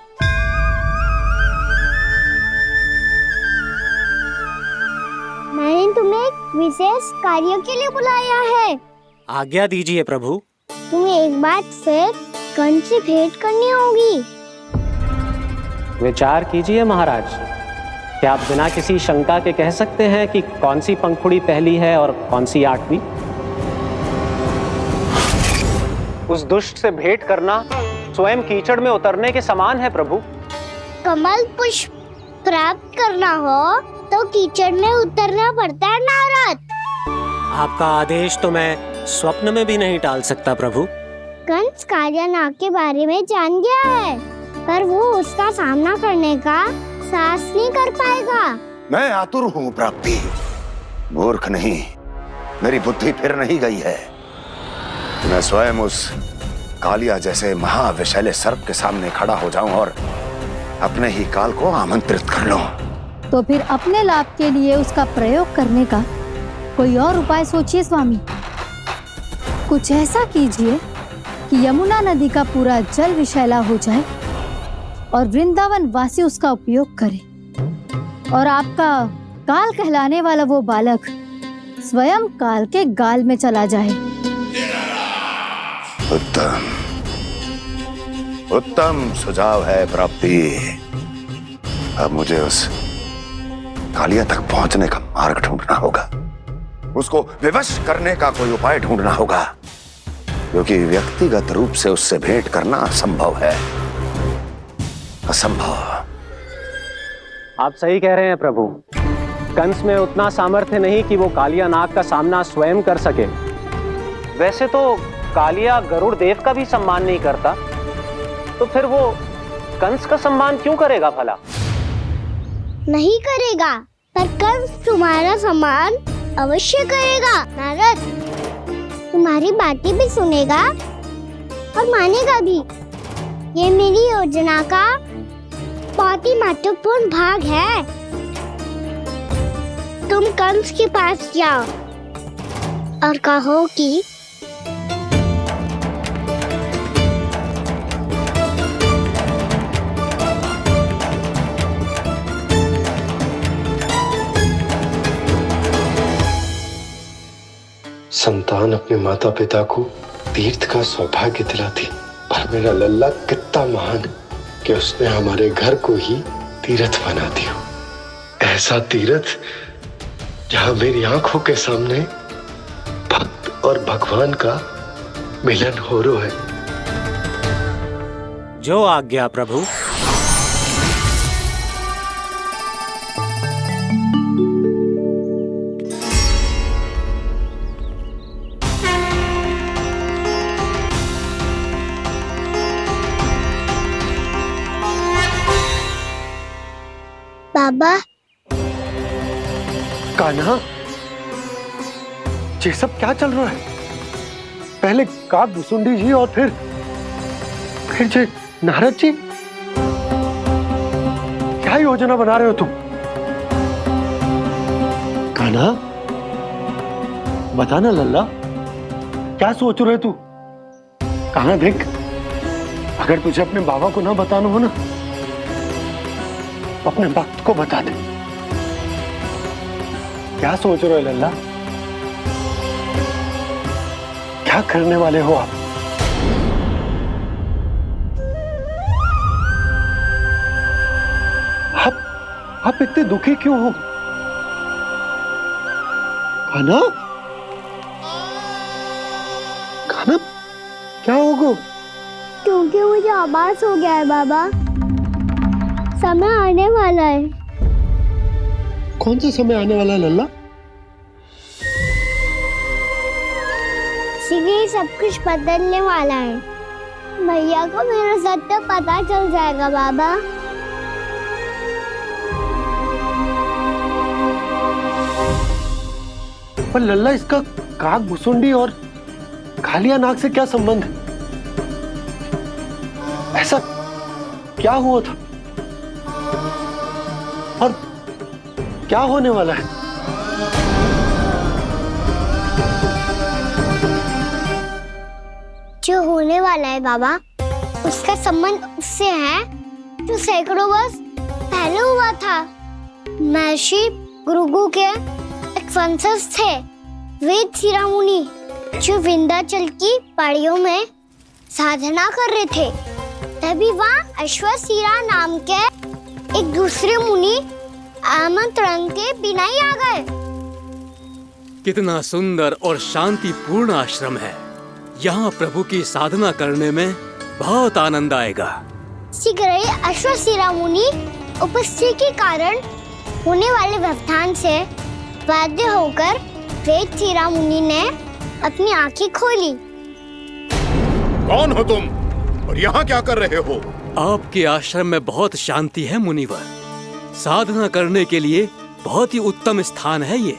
मैंने तुम्हें एक विशेष कार्य के लिए बुलाया है। आज्ञा दीजिए प्रभु। तुम्हें एक बार फिर कंस से भेंट करनी होगी। विचार कीजिए महाराज, क्या आप बिना किसी शंका के कह सकते हैं कि कौन सी पंखुड़ी पहली है और कौन सी आठवीं? उस दुष्ट से भेंट करना स्वयं कीचड़ में उतरने के समान है प्रभु। कमल पुष्प प्राप्त करना हो तो कीचड़ में उतरना पड़ता है नारद। आपका आदेश तो मैं स्वप्न में भी नहीं टाल सकता प्रभु। कंस कालिया नाग के बारे में जान गया है, पर वो उसका सामना करने का साहस नहीं कर पाएगा। मैं आतुर हूँ प्राप्ति, मूर्ख नहीं। मेरी बुद्धि फिर नहीं गई है। मैं स्वयं उस कालिया जैसे महाविषैले सर्प के सामने खड़ा हो जाऊं और अपने ही काल को आमंत्रित कर लूं। तो फिर अपने लाभ के लिए उसका प्रयोग करने का कोई और उपाय सोचिए स्वामी। कुछ ऐसा कीजिए कि यमुना नदी का पूरा जल विषैला हो जाए और वृंदावन वासी उसका उपयोग करे, और आपका काल कहलाने वाला वो बालक स्वयं काल के गाल में चला जाए। उत्तम उत्तम सुझाव है प्राप्ति। अब मुझे उस कालिया तक पहुंचने का मार्ग ढूंढना होगा। उसको विवश करने का कोई उपाय ढूंढना होगा, क्योंकि व्यक्तिगत रूप से उससे भेंट करना असंभव है। असंभव। आप सही कह रहे हैं प्रभु। कंस में उतना सामर्थ्य नहीं कि वो कालिया नाग का सामना स्वयं कर सके। वैसे तो कालिया गरुड़ देव का भी सम्मान नहीं करता, तो फिर वो कंस का सम्मान क्यों करेगा भला? नहीं करेगा, पर कंस तुम्हारा सम्मान अवश्य करेगा नारद। तुम्हारी बातें भी सुनेगा और मानेगा भी। ये मेरी योजना का बहुत ही महत्वपूर्ण भाग है। तुम कंस के पास जाओ और कहो कि संतान अपने माता पिता को तीर्थ का सौभाग्य दिलाती, और मेरा लल्ला कितना महान कि उसने हमारे घर को ही तीर्थ बना दिया। ऐसा तीर्थ जहां मेरी आंखों के सामने भक्त और भगवान का मिलन हो रहा है। जो आज्ञा प्रभु। बाबा, कान्हा, ये सब क्या चल रहा है? पहले काग भुसुंडी जी और फिर जे नारद जी। क्या योजना बना रहे हो तुम? कान्हा, बता ना लल्ला, क्या सोच रहे तू? कान्हा देख, अगर तुझे अपने बाबा को ना बताना हो ना, तो अपने भक्त को बता दे। क्या सोच रहे हो लल्ला? क्या करने वाले हो आप? आप इतने दुखी क्यों हो? कान्हा, कान्हा, क्या होगा? क्योंकि मुझे आभास हो गया है बाबा, समय आने वाला है। कौन सा समय आने वाला है लल्ला? शीघ्र ही सब कुछ बदलने वाला है। भैया को मेरा सत्य पता चल जाएगा बाबा। पर लल्ला, इसका काक भुसुंडी और कालिया नाग से क्या संबंध है? ऐसा क्या हुआ था और क्या होने वाला है? जो होने वाला है बाबा, उसका संबंध उससे है जो सैकड़ों वर्ष पहले हुआ था। महर्षि भृगु के एक वंशज थे वेद शिरोमणि, जो विंध्याचल की पहाड़ियों में साधना कर रहे थे। तभी वहाँ अश्वशिरा नाम के एक दूसरे मुनि आमंत्रण के बिना ही आ गए। कितना सुंदर और शांतिपूर्ण आश्रम है। यहाँ प्रभु की साधना करने में बहुत आनंद आएगा। शीघ्र ही अश्वशिरा मुनि उपस्थिति के कारण होने वाले व्यवधान से बाध्य होकर वेद शिरोमणि ने अपनी आंखें खोली। कौन हो तुम और यहाँ क्या कर रहे हो? आपके आश्रम में बहुत शांति है मुनिवर। साधना करने के लिए बहुत ही उत्तम स्थान है ये।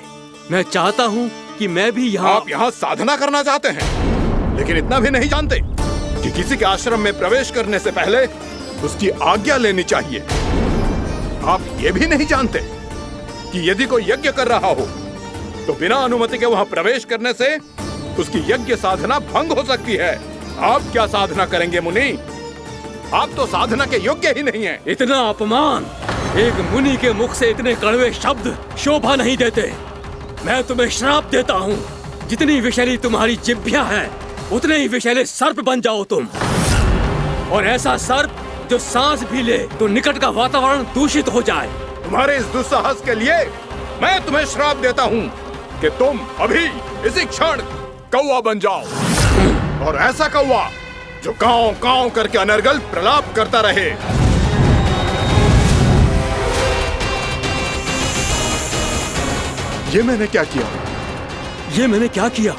मैं चाहता हूँ कि मैं भी यहाँ। आप यहाँ साधना करना चाहते हैं, लेकिन इतना भी नहीं जानते कि किसी के आश्रम में प्रवेश करने से पहले उसकी आज्ञा लेनी चाहिए। आप ये भी नहीं जानते कि यदि कोई यज्ञ कर रहा हो तो बिना अनुमति के वहाँ प्रवेश करने से उसकी यज्ञ साधना भंग हो सकती है। आप क्या साधना करेंगे मुनि? आप तो साधना के योग्य ही नहीं हैं। इतना अपमान! एक मुनि के मुख से इतने कड़वे शब्द शोभा नहीं देते। मैं तुम्हें श्राप देता हूँ, जितनी विषैली तुम्हारी जिह्वा है उतने ही विषैले सर्प बन जाओ तुम। और ऐसा सर्प जो सांस भी ले तो निकट का वातावरण दूषित हो जाए। तुम्हारे इस दुस्साहस के लिए मैं तुम्हें श्राप देता हूँ कि तुम अभी इसी क्षण कौवा बन जाओ, और ऐसा कौवा जो कांव कांव करके अनर्गल प्रलाप करता रहे। ये मैंने क्या किया? ये मैंने क्या किया?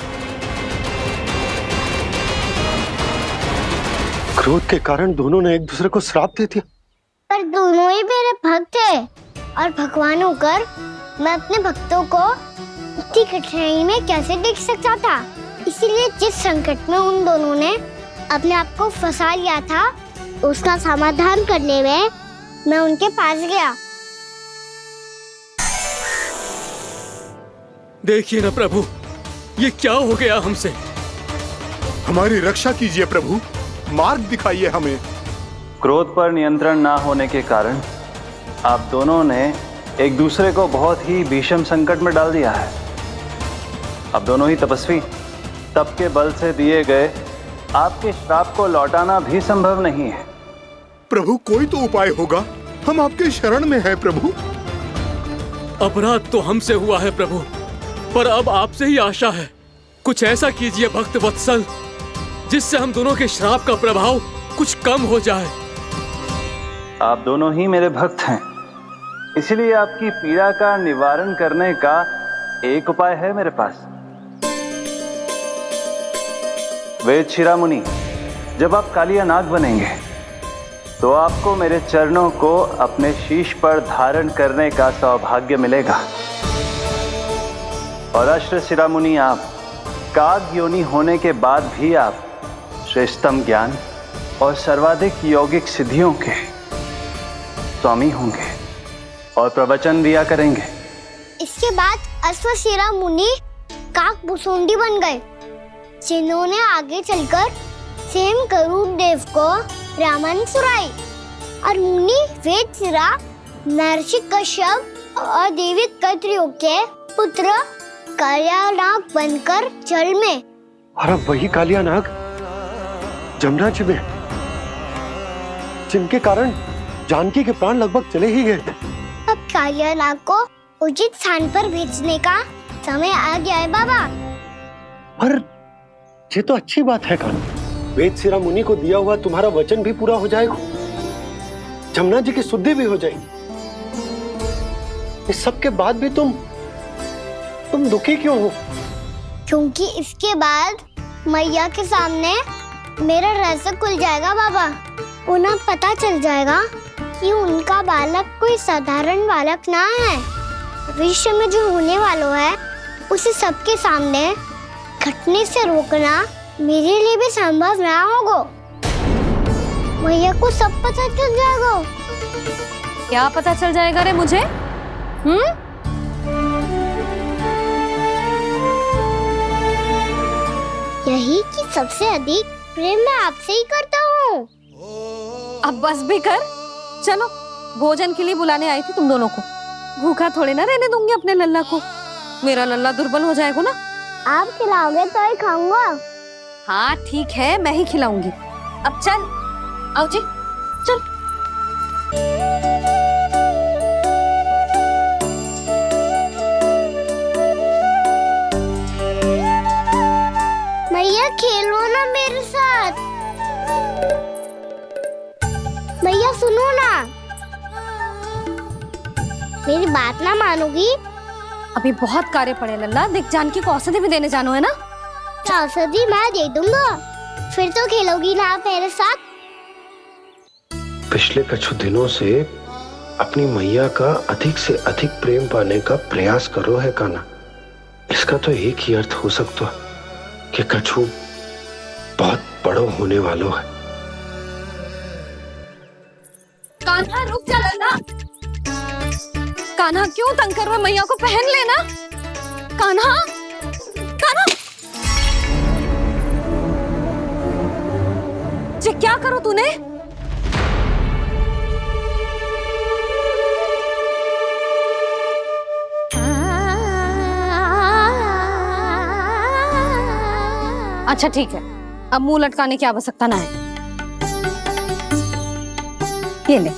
क्रोध के कारण दोनों ने एक दूसरे को श्राप दे दिया। पर दोनों ही मेरे भक्त हैं, और भगवान होकर मैं अपने भक्तों को इतनी कठिनाई में कैसे देख सकता था। इसीलिए जिस संकट में उन दोनों ने अपने आप को फंसा लिया था, उसका समाधान करने में मैं उनके पास गया। देखिए ना प्रभु, ये क्या हो गया हमसे? हमारी रक्षा कीजिए प्रभु, मार्ग दिखाइए हमें। क्रोध पर नियंत्रण ना होने के कारण आप दोनों ने एक दूसरे को बहुत ही भीषण संकट में डाल दिया है। अब दोनों ही तपस्वी, तप के बल से दिए गए आपके श्राप को लौटाना भी संभव नहीं है। प्रभु, कोई तो उपाय होगा, हम आपके शरण में हैं प्रभु। अपराध तो हमसे हुआ है प्रभु, पर अब आपसे ही आशा है। कुछ ऐसा कीजिए भक्त वत्सल, जिससे हम दोनों के श्राप का प्रभाव कुछ कम हो जाए। आप दोनों ही मेरे भक्त हैं, इसलिए आपकी पीड़ा का निवारण करने का एक उपाय है मेरे पास। वेद शिरोमणि, जब आप कालिया नाग बनेंगे तो आपको मेरे चरणों को अपने शीश पर धारण करने का सौभाग्य मिलेगा। और अश्व शिरोमणि, आप काग योनि होने के बाद भी आप श्रेष्ठतम ज्ञान और सर्वाधिक यौगिक सिद्धियों के स्वामी होंगे। और प्रवचन दिया करेंगे। इसके बाद अश्वशिरा मुनि काकभुसुंडी बन गए, जिन्होंने आगे चलकर स्वयं गरुड़ देव को रामायण सुनाई और मुनि वेदशिरा महर्षि कश्यप और देवी कत्रियों के पुत्र कालियानाग बनकर जल में। और अब वही कालियानाग जमुना जी में, जिनके कारण जानकी के प्राण लगभग चले ही गए थे। अब कालियानाग को उचित स्थान पर भेजने का समय आ गया है बाबा। पर ये तो अच्छी बात है कान्हा, वेदशिरा मुनि को दिया हुआ तुम्हारा वचन भी पूरा हो जाएगा, जमुना जी की शुद्धि भी हो जाएगी। इस सब के बाद भी तुम दुखी क्यों हो? क्योंकि इसके बाद मैया के सामने मेरा रहस्य खुल जाएगा बाबा। उन्हें पता चल जाएगा कि उनका बालक कोई साधारण बालक ना है। भविष्य में जो होने वाला है उसे सबके सामने घटने से रोकना मेरे लिए भी संभव ना होगा। मैया को सब पता चल जाएगा। क्या पता चल जाएगा रे मुझे? यही कि सबसे अधिक प्रेम मैं आपसे ही करता हूँ। अब बस भी कर, चलो भोजन के लिए बुलाने आई थी तुम दोनों को। भूखा थोड़े ना रहने दूंगी अपने लल्ला को, मेरा लल्ला दुर्बल हो जाएगा ना। आप खिलाओगे तो ही खाऊंगा। हाँ ठीक है, मैं ही खिलाऊंगी। अब चल, आओ जी चल। मैया खेलो ना मेरे साथ। मैया सुनो ना, मेरी बात ना मानोगी? अभी बहुत कार्य पड़े लल्ला, देख जानकी को औषधि भी देने जानो है ना। औषधि मैं दे दूंगा, फिर तो खेलोगी ना आप मेरे साथ। पिछले कुछ दिनों से अपनी मैया का अधिक से अधिक प्रेम पाने का प्रयास करो है कान्हा। इसका तो एक ही अर्थ हो सकता है कि कछु बहुत बड़ो होने वाला है। कान्हा रुक जा लल्ला। कान्हा क्यों तंग कर रहा है? मैया को पहन लेना। कान्हा, कान्हा, ये क्या करो तूने? अच्छा ठीक है, अब मुंह लटकाने की आवश्यकता ना है। ये ले।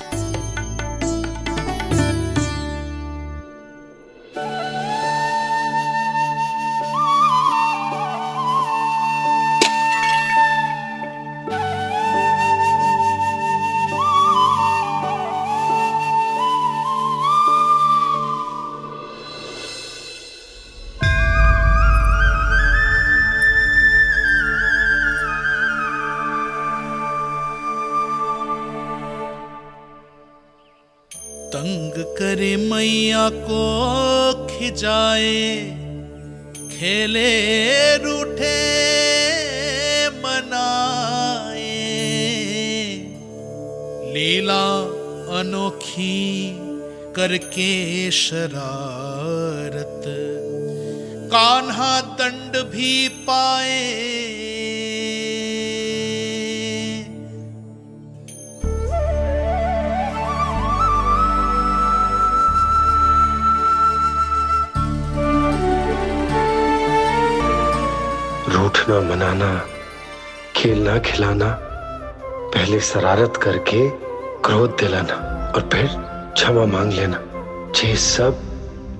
तंग करे मैया को खिजाए, खेले रूठे मनाए, लीला अनोखी करके शरारत, कान्हा दंड भी पाए। रूठना मनाना, खेलना खिलाना, पहले शरारत करके क्रोध दिलाना और फिर क्षमा मांग लेना, ये सब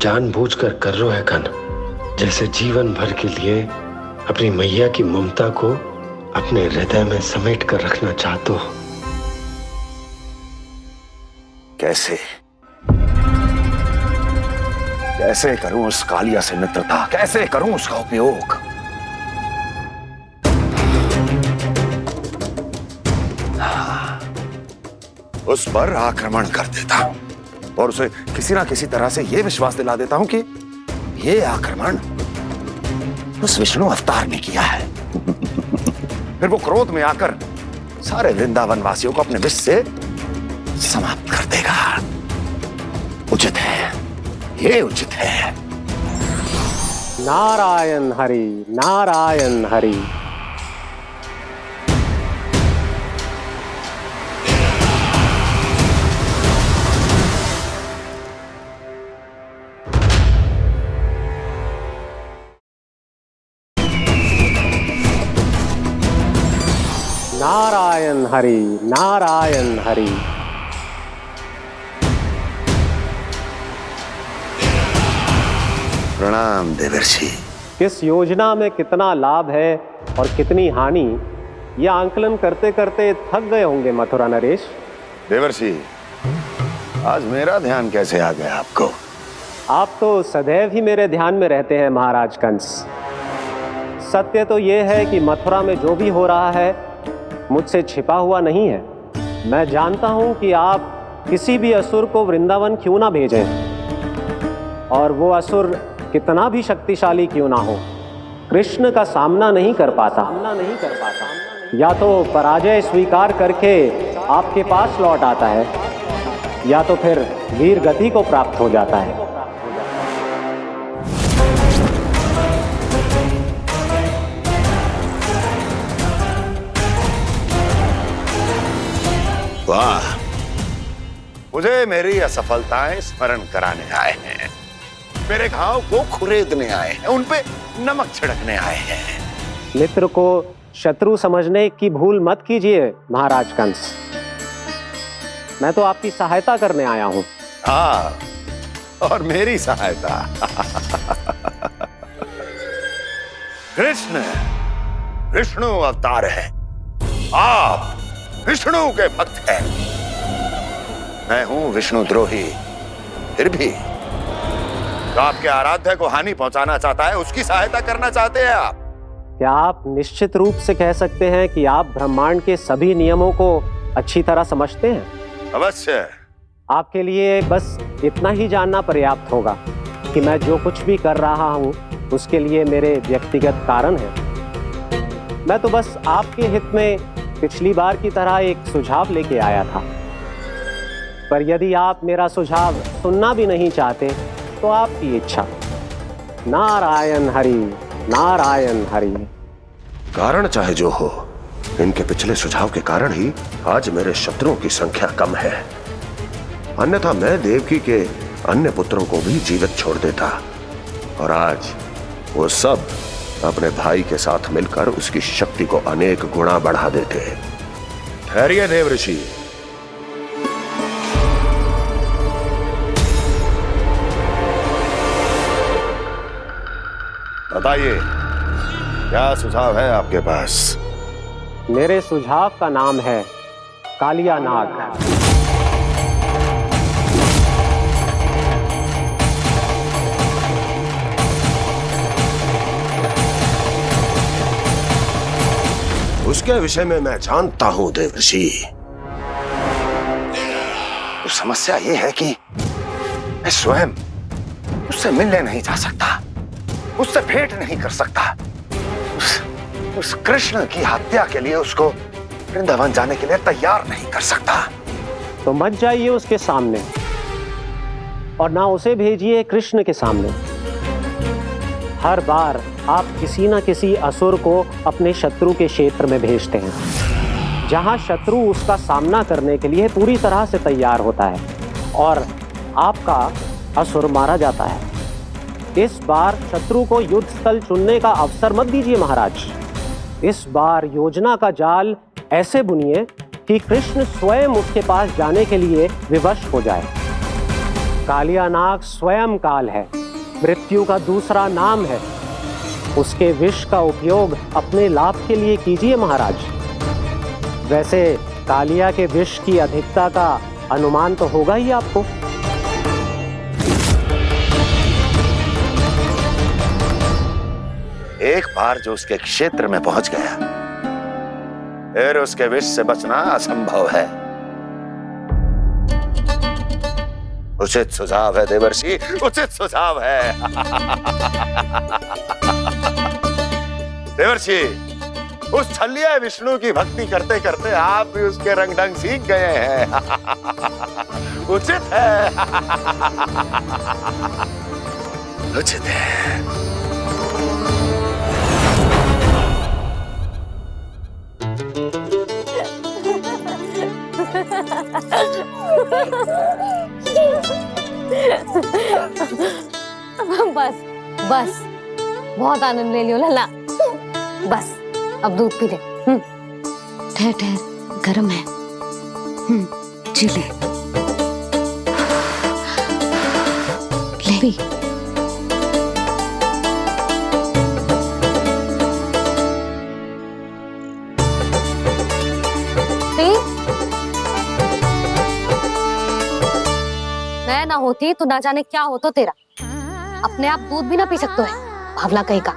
जानबूझकर कर रहे है कान्हा। जैसे जीवन भर के लिए अपनी मैया की ममता को अपने हृदय में समेट कर रखना चाहते हो। कैसे कैसे करूं उस कालिया से मित्रता, कैसे करूं उसका उपयोग? उस पर आक्रमण कर देता हूं और उसे किसी ना किसी तरह से यह विश्वास दिला देता हूं कि यह आक्रमण उस विष्णु अवतार ने किया है। फिर वो क्रोध में आकर सारे वृंदावन वासियों को अपने विष से समाप्त कर देगा। उचित है, ये उचित है। नारायण हरि, नारायण हरि। नारायण हरि, नारायण हरि। प्रणाम देवर्षि। किस योजना में कितना लाभ है और कितनी हानि, यह आंकलन करते करते थक गए होंगे मथुरा नरेश। देवर्षि, आज मेरा ध्यान कैसे आ गया आपको? आप तो सदैव ही मेरे ध्यान में रहते हैं महाराज कंस। सत्य तो यह है कि मथुरा में जो भी हो रहा है मुझसे छिपा हुआ नहीं है। मैं जानता हूं कि आप किसी भी असुर को वृंदावन क्यों ना भेजें, और वो असुर कितना भी शक्तिशाली क्यों ना हो, कृष्ण का सामना नहीं कर पाता। या तो पराजय स्वीकार करके आपके पास लौट आता है, या तो फिर वीर गति को प्राप्त हो जाता है। वाह, मुझे मेरी असफलताएं स्मरण कराने आए हैं, मेरे घाव को खुरेदने आए हैं, उन पे नमक छिड़कने आए हैं। मित्र को शत्रु समझने की भूल मत कीजिए महाराज कंस। मैं तो आपकी सहायता करने आया हूं। हाँ, और मेरी सहायता। कृष्ण विष्णु अवतार है, आप विष्णु के भक्त हैं। मैं हूं विष्णु द्रोही, फिर भी तो आपके आराध्य को हानि पहुंचाना चाहता है, उसकी सहायता करना चाहते हैं आप। क्या आप निश्चित रूप से कह सकते हैं कि आप ब्रह्मांड के सभी नियमों को अच्छी तरह समझते हैं? अवश्य। आपके लिए बस इतना ही जानना पर्याप्त होगा कि मैं जो कुछ भी कर रहा हूं उसके लिए मेरे व्यक्तिगत कारण हैं। मैं तो बस आपके हित में पिछली बार की तरह एक सुझाव लेके आया था, पर यदि आप मेरा सुझाव सुनना भी नहीं चाहते तो आपकी इच्छा। नारायण हरि, नारायण हरि। कारण चाहे जो हो, इनके पिछले सुझाव के कारण ही आज मेरे शत्रुओं की संख्या कम है, अन्यथा मैं देवकी के अन्य पुत्रों को भी जीवित छोड़ देता, और आज वो सब अपने भाई के साथ मिलकर उसकी शक्ति को अनेक गुना बढ़ा देते। ठहरिए देवऋषि, बताइए क्या सुझाव है आपके पास? मेरे सुझाव का नाम है कालिया नाग। उसके विषय में मैं जानता हूं देवर्षि। तो समस्या यह है कि मैं स्वयं उससे मिलने नहीं जा सकता, उससे भेंट नहीं कर सकता। उस कृष्ण की हत्या के लिए उसको वृंदावन जाने के लिए तैयार नहीं कर सकता। तो मत जाइए उसके सामने, और ना उसे भेजिए कृष्ण के सामने। हर बार आप किसी न किसी असुर को अपने शत्रु के क्षेत्र में भेजते हैं, जहां शत्रु उसका सामना करने के लिए पूरी तरह से तैयार होता है और आपका असुर मारा जाता है। इस बार शत्रु को युद्ध स्थल चुनने का अवसर मत दीजिए महाराज। इस बार योजना का जाल ऐसे बुनिए कि कृष्ण स्वयं उसके पास जाने के लिए विवश हो जाए। कालिया नाग स्वयं काल है, मृत्यु का दूसरा नाम है। उसके विष का उपयोग अपने लाभ के लिए कीजिए महाराज। वैसे कालिया के विष की अधिकता का अनुमान तो होगा ही आपको। एक बार जो उसके क्षेत्र में पहुंच गया, फिर उसके विष से बचना असंभव है। उचित सुझाव है देवर्षि, उचित सुझाव है। देवर्षि, उस छलिया विष्णु की भक्ति करते करते आप भी उसके रंग ढंग सीख गए हैं। उचित है। उचित है। बस बस बहुत आनंद ले लियो लल्ला। बस अब दूध पी ले। ठहर ठहर, गर्म है। जी ले पी। मैं ना होती तो ना जाने क्या हो तो तेरा। अपने आप दूध भी ना पी सकते है भावला कहीं का।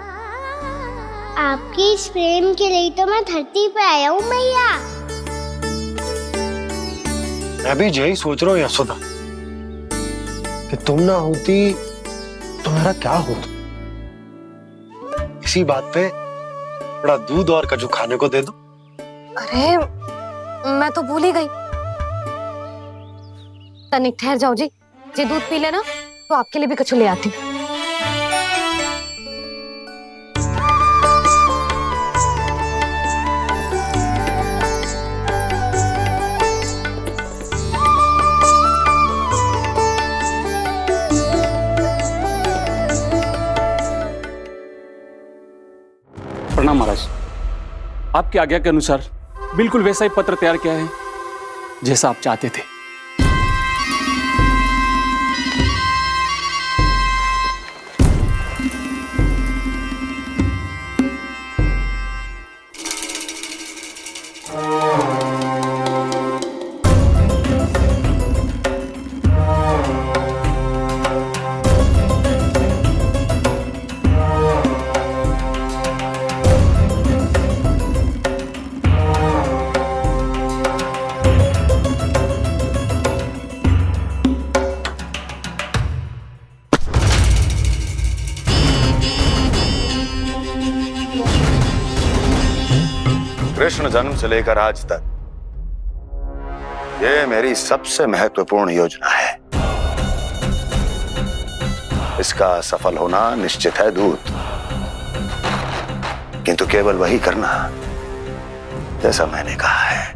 आपकी इस प्रेम के लिए तो मैं धरती पे आया हूँ मैया। मैं भी यही सोच रहा हूँ यशोदा कि तुम ना होती तो मेरा क्या होता। इसी बात पे थोड़ा दूध और कजू खाने को दे दो। अरे मैं तो भूल ही गई। तनिक ठहर जाओ जी दूध पी लेना तो आपके लिए भी कछु ले आती। प्रणाम महाराज। आपकी आज्ञा के अनुसार बिल्कुल वैसा ही पत्र तैयार किया है जैसा आप चाहते थे। कृष्ण जन्म से लेकर आज तक ये मेरी सबसे महत्वपूर्ण योजना है। इसका सफल होना निश्चित है दूत, किंतु केवल वही करना जैसा मैंने कहा है।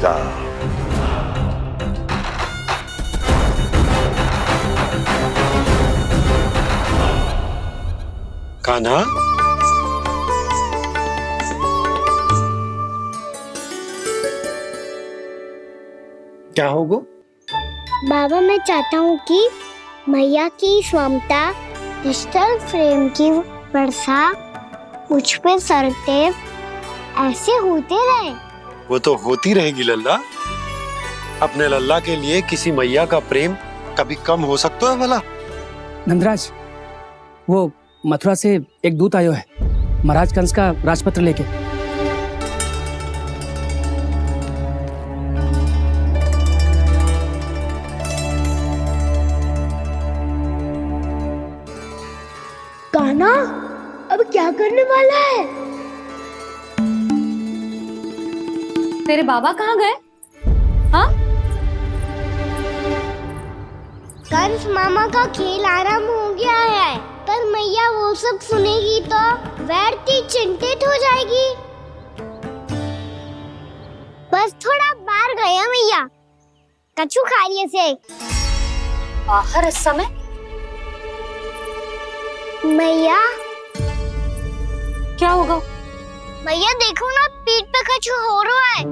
जाओ। कान्हा, क्या होगा? बाबा मैं चाहता हूँ कि मैया की ममता क्रिस्टल फ्रेम की वर्षा मुझ पे सरतेव ऐसे होते रहे। वो तो होती रहेगी लल्ला। अपने लल्ला के लिए किसी मैया का प्रेम कभी कम हो सकता है भला? नंदराज, वो मथुरा से एक दूत आयो है महाराज कंस का राजपत्र लेके। कान्हा अब क्या करने वाला है? तेरे बाबा कहाँ गए? हाँ? कंस मामा का खेल आरंभ हो गया है, पर मैया वो सब सुनेगी तो व्यर्थ चिंतित हो जाएगी। बस थोड़ा बाहर गया मैया, कछु खा लिया से। बाहर इस समय? मैया क्या होगा? मैया देखो ना, पीठ पे कछु हो रहा है।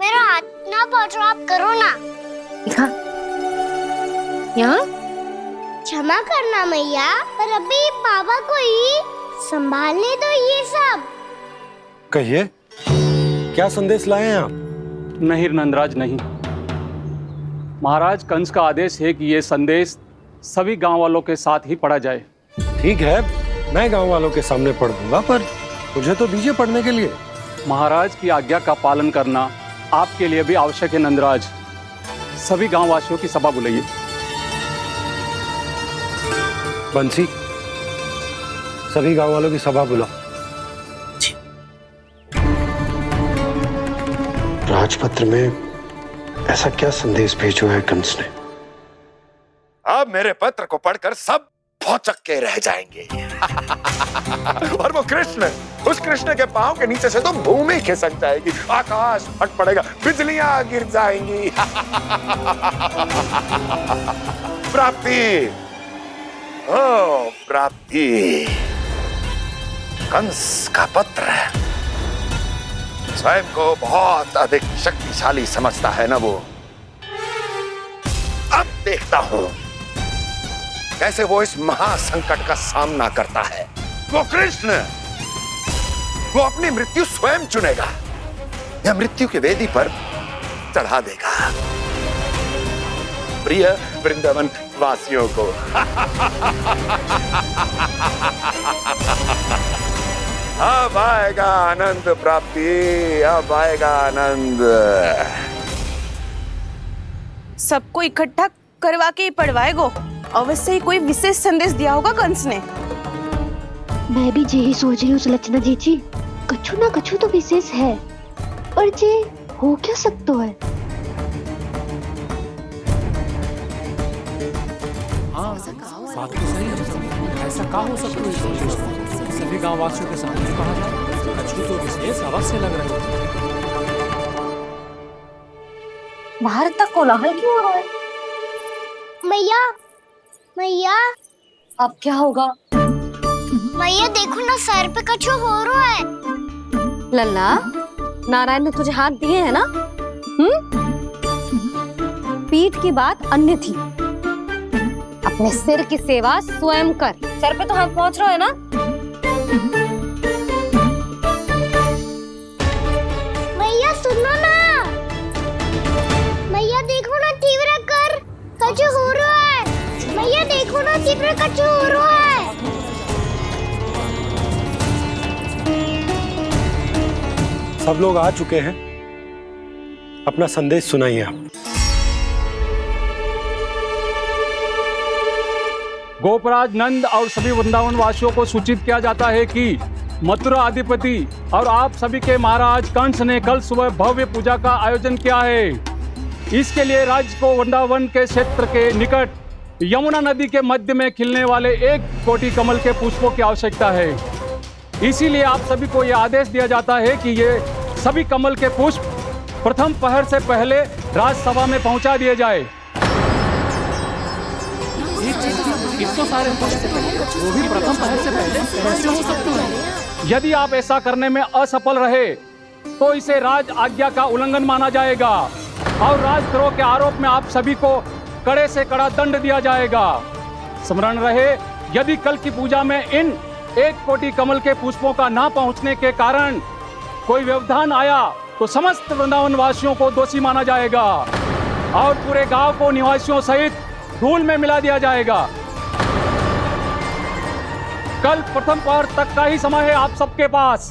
मेरा हाथ ना पकड़ो, आप करो ना। यहाँ? क्षमा करना मैया, पर अभी बाबा को ही संभालने दो ये सब। कहिए, क्या संदेश लाए हैं आप? नहीं नंदराज नहीं। महाराज कंस का आदेश है कि ये संदेश सभी गांव वालों के साथ ही पढ़ा जाए। ठीक है, मैं गांव वालों के सामने पढ़ दूंगा, पर मुझे तो दीजिए पढ़ने के लिए। महाराज की आज्ञा का पालन करना आपके लिए भी आवश्यक है नंदराज। सभी गांव वासियों की सभा बुलाइए। बंसी, सभी गांव वालों की सभा बुलाओ। राजपत्र में ऐसा क्या संदेश भेजो है कंस ने? अब मेरे पत्र को पढ़कर सब भौचक के रह जाएंगे। और वो कृष्ण, उस कृष्ण के पांव के नीचे से तो भूमि खिसक जाएगी, आकाश फट पड़ेगा, बिजलियां गिर जाएंगी। प्राप्ति, ओ प्राप्ति, कंस का पत्र। स्वयं को बहुत अधिक शक्तिशाली समझता है ना वो। अब देखता हूं कैसे वो इस महासंकट का सामना करता है। वो कृष्ण, वो अपनी मृत्यु स्वयं चुनेगा या मृत्यु की वेदी पर चढ़ा देगा प्रिय वृंदावन वासियों को। अब आएगा आनंद प्राप्ति, अब आएगा आनंद। सबको इकट्ठा करवा के ही पढ़वाएगो। अवश्य ही कोई विशेष संदेश दिया होगा कंस ने। मैं भी यही सोच रही हूँ सुलक्षणा जी, कछु ना कछु तो विशेष है, पर जे हो क्या सकता है? हाँ, बात तो सही है। ऐसा क्या हो सकता है? सभी गांव वासियों के सामने कहा जाए, कछु तो विशेष अवश्य लग रहे हैं। बाहर इतना कोलाहल क्यों हो रहा है? मैया, मैया, अब क्या होगा? मैया देखो ना, सर पे कछु हो रहा है। लल्ला, नारायण ने तुझे हाथ दिए हैं ना? पीठ की बात अन्य थी। अपने सिर की सेवा स्वयं कर। सर पे तो हाथ पहुंच रहा है ना? मैया सुनो ना, मैया देखो ना, तीव्र कर, कछु हो रहा है। मैया देखो ना, तीव्र कछु हो रहा है। सब लोग आ चुके हैं, अपना संदेश सुनाइए आप। गोपराज नंद और सभी वृंदावन वासियों को सूचित किया जाता है कि मथुरा अधिपति और आप सभी के महाराज कंस ने कल सुबह भव्य पूजा का आयोजन किया है। इसके लिए राज्य को वृंदावन के क्षेत्र के निकट यमुना नदी के मध्य में खिलने वाले 1 कोटि कमल के पुष्पों की आवश्यकता है। इसीलिए आप सभी को यह आदेश दिया जाता है कि ये सभी कमल के पुष्प प्रथम पहर से पहले राजसभा में पहुंचा दिए जाए। सारे वो भी प्रथम पहर से पहले कैसे हो सकते हैं? यदि आप ऐसा करने में असफल रहे तो इसे राज आज्ञा का उल्लंघन माना जाएगा और राजद्रोह के आरोप में आप सभी को कड़े से कड़ा दंड दिया जाएगा। स्मरण रहे, यदि कल की पूजा में इन 1 कोटि कमल के पुष्पों का ना पहुंचने के कारण कोई व्यवधान आया तो समस्त वृंदावन वासियों को दोषी माना जाएगा और पूरे गांव को निवासियों सहित धूल में मिला दिया जाएगा। कल प्रथम पहर तक का ही समय है आप सबके पास।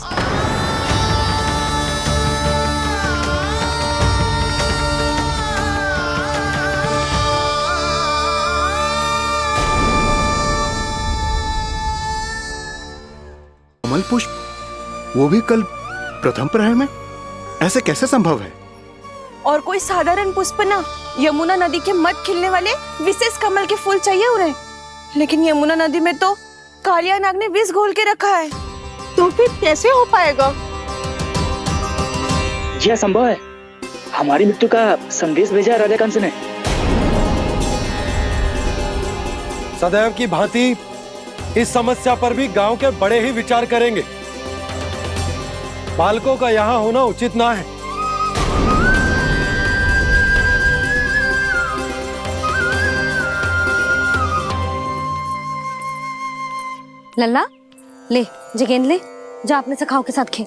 कमल पुष्प, वो भी कल प्रथम प्रहर में? ऐसे कैसे संभव है? और कोई साधारण पुष्प ना, यमुना नदी के मध्य खिलने वाले विशेष कमल के फूल चाहिए उन्हें। लेकिन यमुना नदी में तो कालिया नाग ने विष घोल के रखा है, तो फिर कैसे हो पाएगा? यह संभव है। हमारी मृत्यु का संदेश भेजा राजा कंस ने। सदैव की भांति इस समस्या पर भी गांव के बड़े ही विचार करेंगे। बालकों का यहाँ होना उचित ना है। लल्ला, ले, जे गेंद ले, जा अपने सखाओं के साथ खेल।